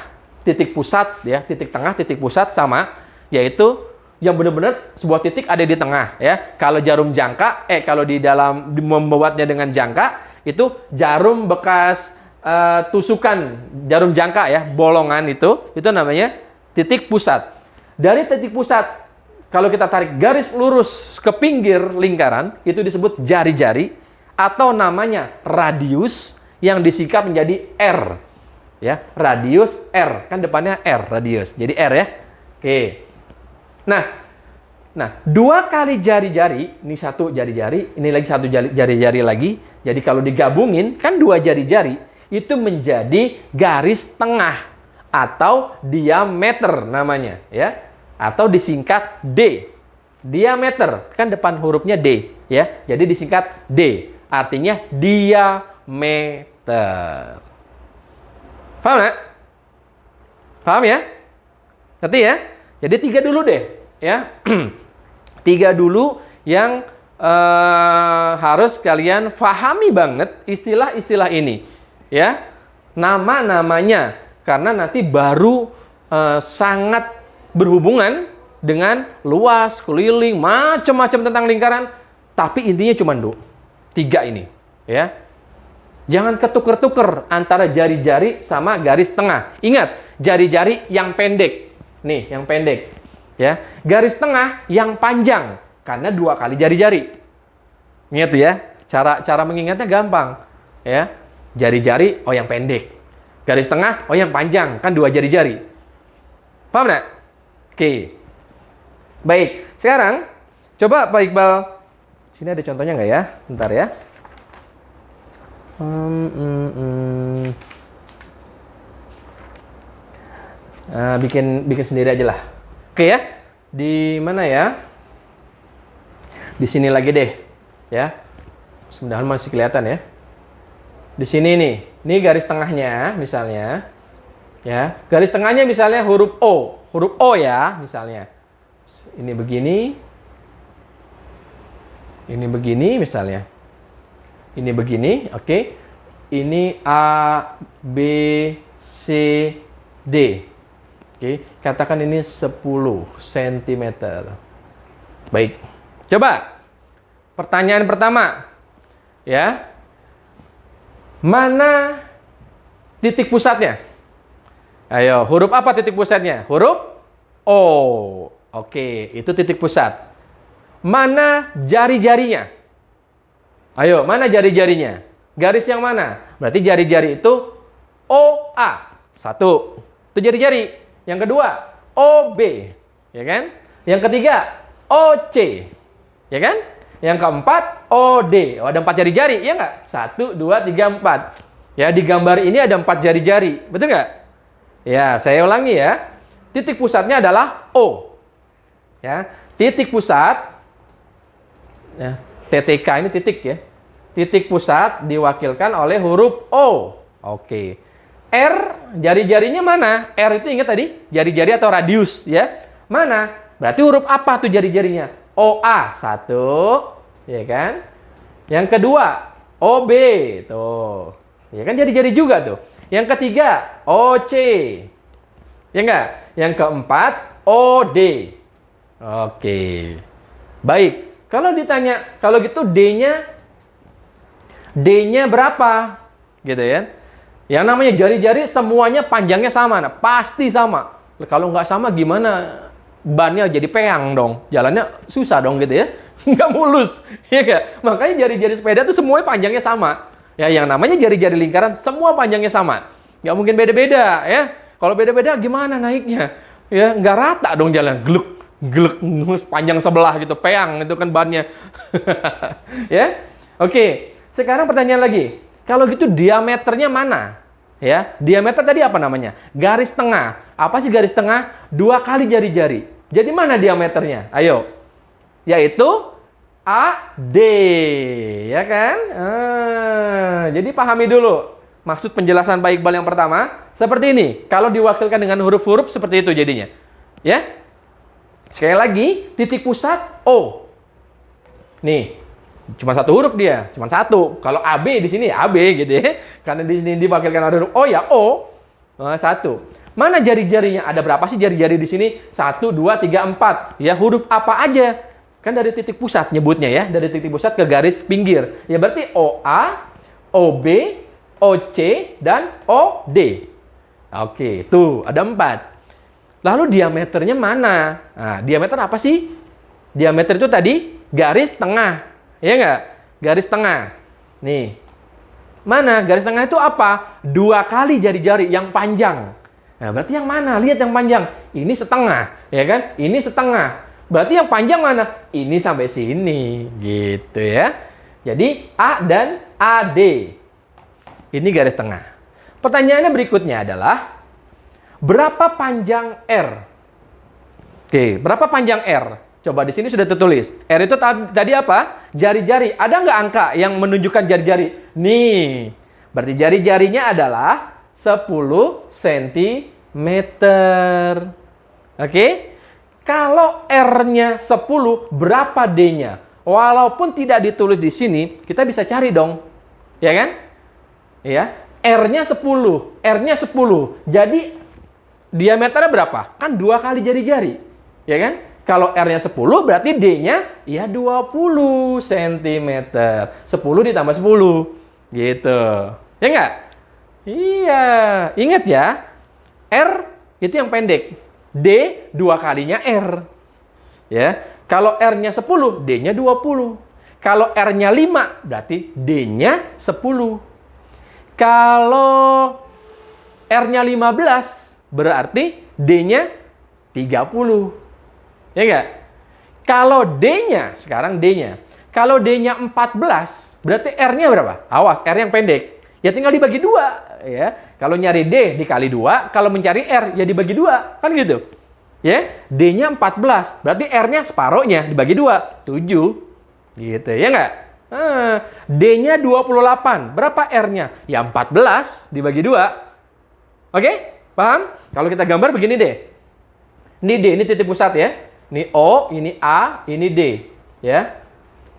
titik pusat, ya, titik tengah, titik pusat sama, yaitu yang benar-benar sebuah titik ada di tengah, ya. Kalau jarum jangka, kalau di dalam membuatnya dengan jangka, itu jarum bekas tusukan jarum jangka, ya, bolongan itu namanya titik pusat. Dari titik pusat, kalau kita tarik garis lurus ke pinggir lingkaran, itu disebut jari-jari atau namanya radius yang disingkat menjadi R. Ya, radius R. Kan depannya R, radius. Jadi R ya. Oke. Nah, dua kali jari-jari, ini satu jari-jari, ini lagi satu jari-jari lagi. Jadi kalau digabungin, kan dua jari-jari, itu menjadi garis tengah atau diameter namanya, ya. Atau disingkat D. Diameter, kan depan hurufnya D, ya. Jadi disingkat D, artinya diameter. Paham nggak? Paham ya? Ngerti ya? Jadi tiga dulu deh, ya. Tiga dulu yang harus kalian pahami banget istilah-istilah ini, ya. Nama-namanya, karena nanti baru sangat berhubungan, dengan luas, keliling, macam-macam tentang lingkaran, tapi intinya cuma 3 ini, ya. Jangan ketuker-tuker antara jari-jari sama garis tengah. Ingat, jari-jari yang pendek. Nih, yang pendek. Ya, garis tengah yang panjang karena 2 kali jari-jari. Ingat ya, cara mengingatnya gampang, ya. Jari-jari yang pendek. Garis tengah yang panjang, kan 2 jari-jari. Paham nggak? Oke. Baik, sekarang coba Pak Iqbal. Sini ada contohnya nggak ya? Bentar ya. Bikin sendiri aja lah. Oke ya. Di mana ya? Di sini lagi deh, ya. Mudah-mudahan masih kelihatan ya. Di sini nih. Ini garis tengahnya misalnya. Ya, garis tengahnya misalnya huruf O. Huruf O ya, misalnya. Ini begini. Ini begini misalnya. Ini begini, oke. Ini A, B, C, D. Oke, katakan ini 10 cm. Baik. Coba. Pertanyaan pertama. Ya. Mana titik pusatnya? Ayo, huruf apa titik pusatnya? Huruf O. Oke, itu titik pusat. Mana jari-jarinya? Ayo, mana jari-jarinya? Garis yang mana? Berarti jari-jari itu OA. 1. Itu jari-jari. Yang kedua, OB. Ya kan? Yang ketiga, OC. Ya kan? Yang keempat, OD. Ada 4 jari-jari, ya nggak? 1, 2, 3, 4. Ya, di gambar ini ada 4 jari-jari. Betul nggak? Ya, saya ulangi ya. Titik pusatnya adalah O. Ya, titik pusat, ya, TTK ini titik ya. Titik pusat diwakilkan oleh huruf O. Oke. R, jari-jarinya mana? R itu ingat tadi? Jari-jari atau radius ya. Mana? Berarti huruf apa tuh jari-jarinya? OA. 1. Ya kan? Yang kedua, OB. Tuh. Ya kan jari-jari juga tuh. Yang ketiga, OC. Ya enggak? Yang keempat, OD. Oke. Baik. Kalau ditanya, kalau gitu D-nya berapa? Gitu ya. Yang namanya jari-jari semuanya panjangnya sama. Nah, pasti sama. Kalau nggak sama gimana? Bannya jadi peang dong. Jalannya susah dong gitu ya. Nggak mulus. Ya nggak? Makanya jari-jari sepeda itu semuanya panjangnya sama. Ya, yang namanya jari-jari lingkaran semua panjangnya sama. Nggak mungkin beda-beda ya. Kalau beda-beda gimana naiknya? Ya, nggak rata dong jalan. Geluk, panjang sebelah gitu, peang itu kan bannya. Ya, oke. Sekarang pertanyaan lagi. Kalau gitu diameternya mana? Ya, diameter tadi apa namanya? Garis tengah. Apa sih garis tengah? 2 kali jari-jari. Jadi mana diameternya? Ayo. Yaitu AD, ya kan? Jadi pahami dulu maksud penjelasan Pak Iqbal yang pertama. Seperti ini. Kalau diwakilkan dengan huruf-huruf seperti itu jadinya. Ya. Sekali lagi, titik pusat O. Nih, cuma 1 huruf dia, cuma 1. Kalau AB di sini AB gitu ya. Karena di sini diwakilkan oleh huruf O ya O. 1. Mana jari-jarinya? Ada berapa sih jari-jari di sini? 1, 2, 3, 4. Ya, huruf apa aja? Kan dari titik pusat nyebutnya ya, dari titik pusat ke garis pinggir. Ya berarti OA, OB, OC, dan OD. Oke, tuh ada 4. Lalu diameternya mana? Nah, diameter apa sih? Diameter itu tadi garis tengah. Ya nggak? Garis tengah. Nih. Mana? Garis tengah itu apa? 2 kali jari-jari yang panjang. Nah, berarti yang mana? Lihat yang panjang. Ini setengah. Ya kan? Ini setengah. Berarti yang panjang mana? Ini sampai sini. Gitu ya. Jadi A dan AD. Ini garis tengah. Pertanyaannya berikutnya adalah berapa panjang R? Oke, berapa panjang R? Coba di sini sudah tertulis. R itu tadi apa? Jari-jari. Ada nggak angka yang menunjukkan jari-jari? Nih, berarti jari-jarinya adalah 10 cm. Oke? Kalau R-nya 10, berapa D-nya? Walaupun tidak ditulis di sini, kita bisa cari dong. Ya kan? Ya. R-nya 10. R-nya 10. Jadi diameternya berapa? Kan 2 kali jari-jari. Ya kan? Kalau R-nya 10, berarti D-nya ya 20 cm. 10 ditambah 10. Gitu. Ya nggak? Iya. Ingat ya, R itu yang pendek. D 2 kalinya R. Ya. Kalau R-nya 10, D-nya 20. Kalau R-nya 5, berarti D-nya 10. Kalau R-nya 15, berarti D-nya 30. Ya nggak? Kalau D-nya, sekarang D-nya. Kalau D-nya 14, berarti R-nya berapa? Awas, R yang pendek. Ya tinggal dibagi 2. Ya. Kalau nyari D dikali 2, kalau mencari R, ya dibagi 2. Kan gitu. Ya, D-nya 14, berarti R-nya separohnya dibagi 2, 7. Gitu, ya nggak? D-nya 28, berapa R-nya? Ya 14 dibagi 2. Oke? Paham? Kalau kita gambar begini deh. Ini D, ini titik pusat ya. Ini O, ini A, ini D. Ya.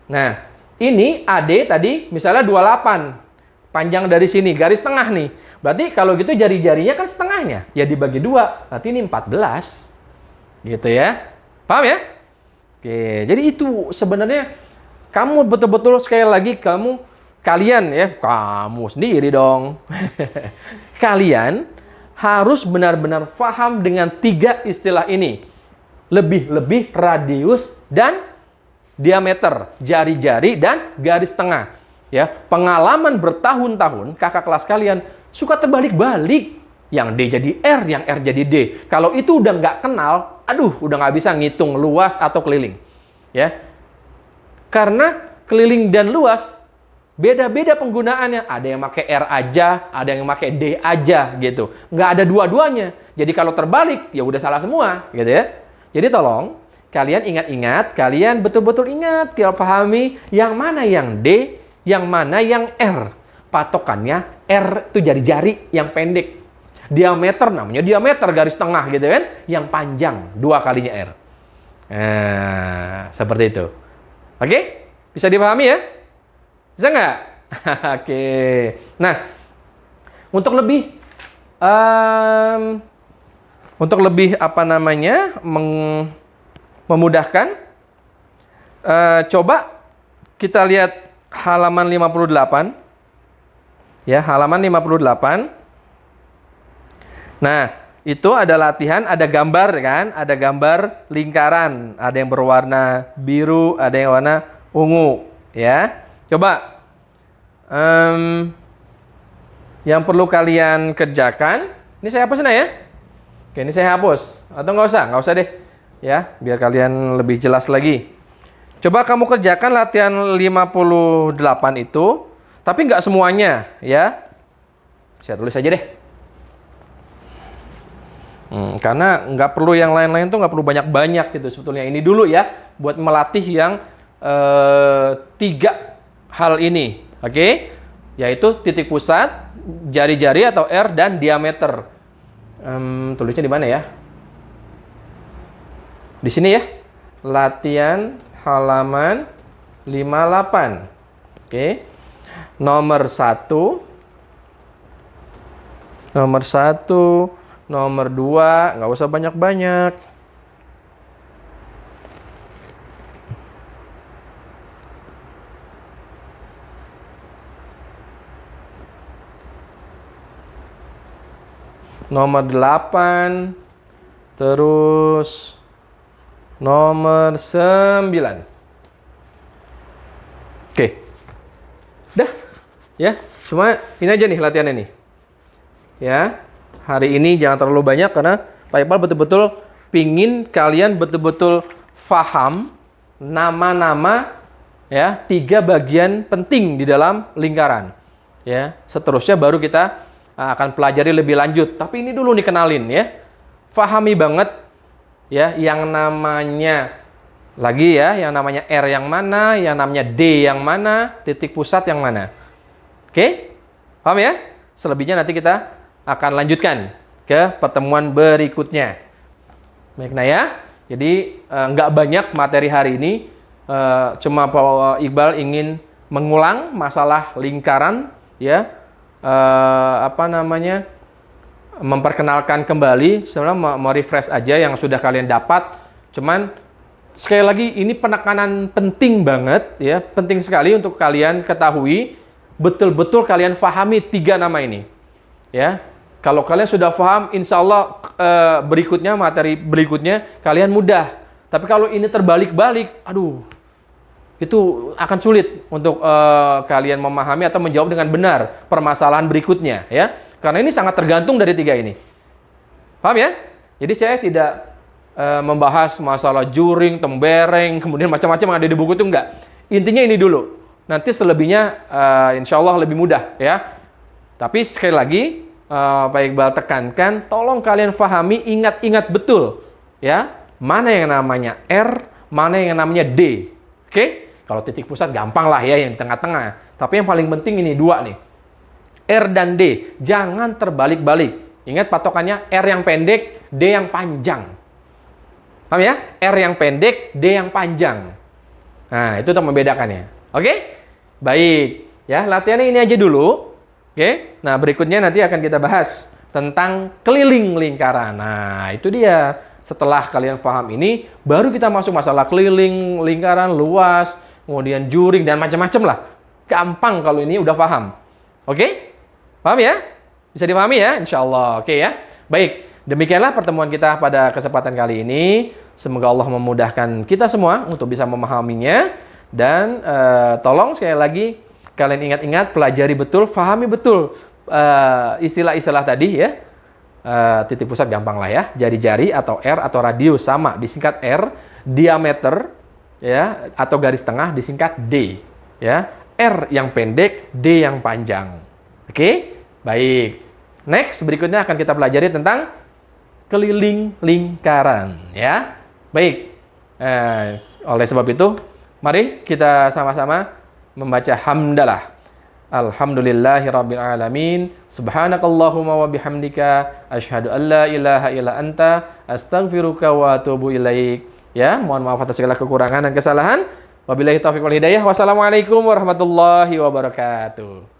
Nah, ini AD tadi misalnya 28. Panjang dari sini, garis tengah nih. Berarti kalau gitu jari-jarinya kan setengahnya. Ya dibagi 2, berarti ini 14. Gitu ya. Paham ya? Oke, jadi itu sebenarnya kamu betul-betul sekali lagi kalian ya, kamu sendiri dong. Kalian harus benar-benar paham dengan 3 istilah ini. Lebih-lebih radius dan diameter, jari-jari dan garis tengah. Ya, pengalaman bertahun-tahun kakak kelas kalian suka terbalik-balik. Yang D jadi R, yang R jadi D. Kalau itu udah nggak kenal, aduh, udah nggak bisa ngitung luas atau keliling. Ya, karena keliling dan luas beda-beda penggunaannya. Ada yang pakai R aja, ada yang pakai D aja gitu. Nggak ada dua-duanya. Jadi kalau terbalik, ya udah salah semua, gitu ya. Jadi tolong kalian ingat-ingat, kalian betul-betul ingat, kalian pahami yang mana yang D, yang mana yang R. Patokannya R itu jari-jari yang pendek. Diameter namanya diameter garis tengah gitu kan, yang panjang 2 kalinya R. Nah, seperti itu. Oke? Bisa dipahami ya? Bisa nggak? Oke. Nah, untuk lebih apa namanya memudahkan, coba kita lihat halaman 58. Ya, halaman 58. Nah, itu ada latihan, ada gambar kan, ada gambar lingkaran, ada yang berwarna biru, ada yang warna ungu, ya. Coba, yang perlu kalian kerjakan, ini saya hapus ya. Oke, ini saya hapus, atau nggak usah deh, ya, biar kalian lebih jelas lagi. Coba kamu kerjakan latihan 58 itu, tapi nggak semuanya, ya. Saya tulis aja deh. Karena nggak perlu yang lain-lain tuh nggak perlu banyak-banyak gitu sebetulnya. Ini dulu ya buat melatih yang 3 hal ini, oke? Yaitu titik pusat, jari-jari atau R dan diameter. Tulisnya di mana ya? Di sini ya. Latihan halaman 58. Oke. Nomor 1. Nomor 2, nggak usah banyak-banyak. Nomor 8, terus nomor 9. Oke. Dah, ya. Cuma ini aja nih latihan ini. Ya. Hari ini jangan terlalu banyak karena Pak Iqbal betul-betul pingin kalian betul-betul paham nama-nama ya 3 bagian penting di dalam lingkaran. Ya, seterusnya baru kita akan pelajari lebih lanjut. Tapi ini dulu dikenalin ya. Pahami banget ya yang namanya yang namanya R yang mana, yang namanya D yang mana, titik pusat yang mana. Oke? Paham ya? Selebihnya nanti kita akan lanjutkan ke pertemuan berikutnya. Baik, nah ya. Jadi nggak banyak materi hari ini. Cuma Pak Iqbal ingin mengulang masalah lingkaran, ya. Memperkenalkan kembali. Sebenarnya mau refresh aja yang sudah kalian dapat. Cuman sekali lagi ini penekanan penting banget ya, penting sekali untuk kalian ketahui, betul-betul kalian fahami 3 nama ini. Ya. Kalau kalian sudah paham, insya Allah berikutnya, materi berikutnya kalian mudah. Tapi kalau ini terbalik-balik, aduh, itu akan sulit untuk kalian memahami atau menjawab dengan benar permasalahan berikutnya, ya. Karena ini sangat tergantung dari 3 ini. Paham ya? Jadi saya tidak membahas masalah juring, tembereng, kemudian macam-macam yang ada di buku itu enggak. Intinya ini dulu. Nanti selebihnya insya Allah lebih mudah, ya. Tapi sekali lagi, Pak Iqbal tekankan, tolong kalian pahami, ingat-ingat betul, ya, mana yang namanya R, mana yang namanya D. Oke? Kalau titik pusat gampang lah ya, yang di tengah-tengah. Tapi yang paling penting ini 2 nih. R dan D, jangan terbalik-balik. Ingat patokannya R yang pendek, D yang panjang. Paham ya? R yang pendek, D yang panjang. Nah, itu untuk membedakannya. Oke? Baik. Ya, latihannya ini aja dulu. Oke, nah berikutnya nanti akan kita bahas tentang keliling lingkaran. Nah, itu dia. Setelah kalian paham ini, baru kita masuk masalah keliling lingkaran, luas, kemudian juring, dan macam-macam lah. Gampang kalau ini udah paham. Oke? Paham ya? Bisa dipahami ya? Insya Allah. Oke ya? Baik, demikianlah pertemuan kita pada kesempatan kali ini. Semoga Allah memudahkan kita semua untuk bisa memahaminya. Dan tolong sekali lagi, kalian ingat-ingat, pelajari betul, pahami betul istilah-istilah tadi ya. Titik pusat gampang lah ya. Jari-jari atau R atau radius sama disingkat R, diameter ya atau garis tengah disingkat D ya. R yang pendek, D yang panjang. Oke? Baik. Next, berikutnya akan kita pelajari tentang keliling lingkaran ya. Baik. Oleh sebab itu, mari kita sama-sama membaca hamdalah. Alhamdulillahirabbil alamin. Subhanakallahumma wa bihamdika asyhadu an la ilaha illa anta astaghfiruka wa atubu ilaik. Ya, mohon maaf atas segala kekurangan dan kesalahan. Wabillahi taufiq wal hidayah. Wassalamualaikum warahmatullahi wabarakatuh.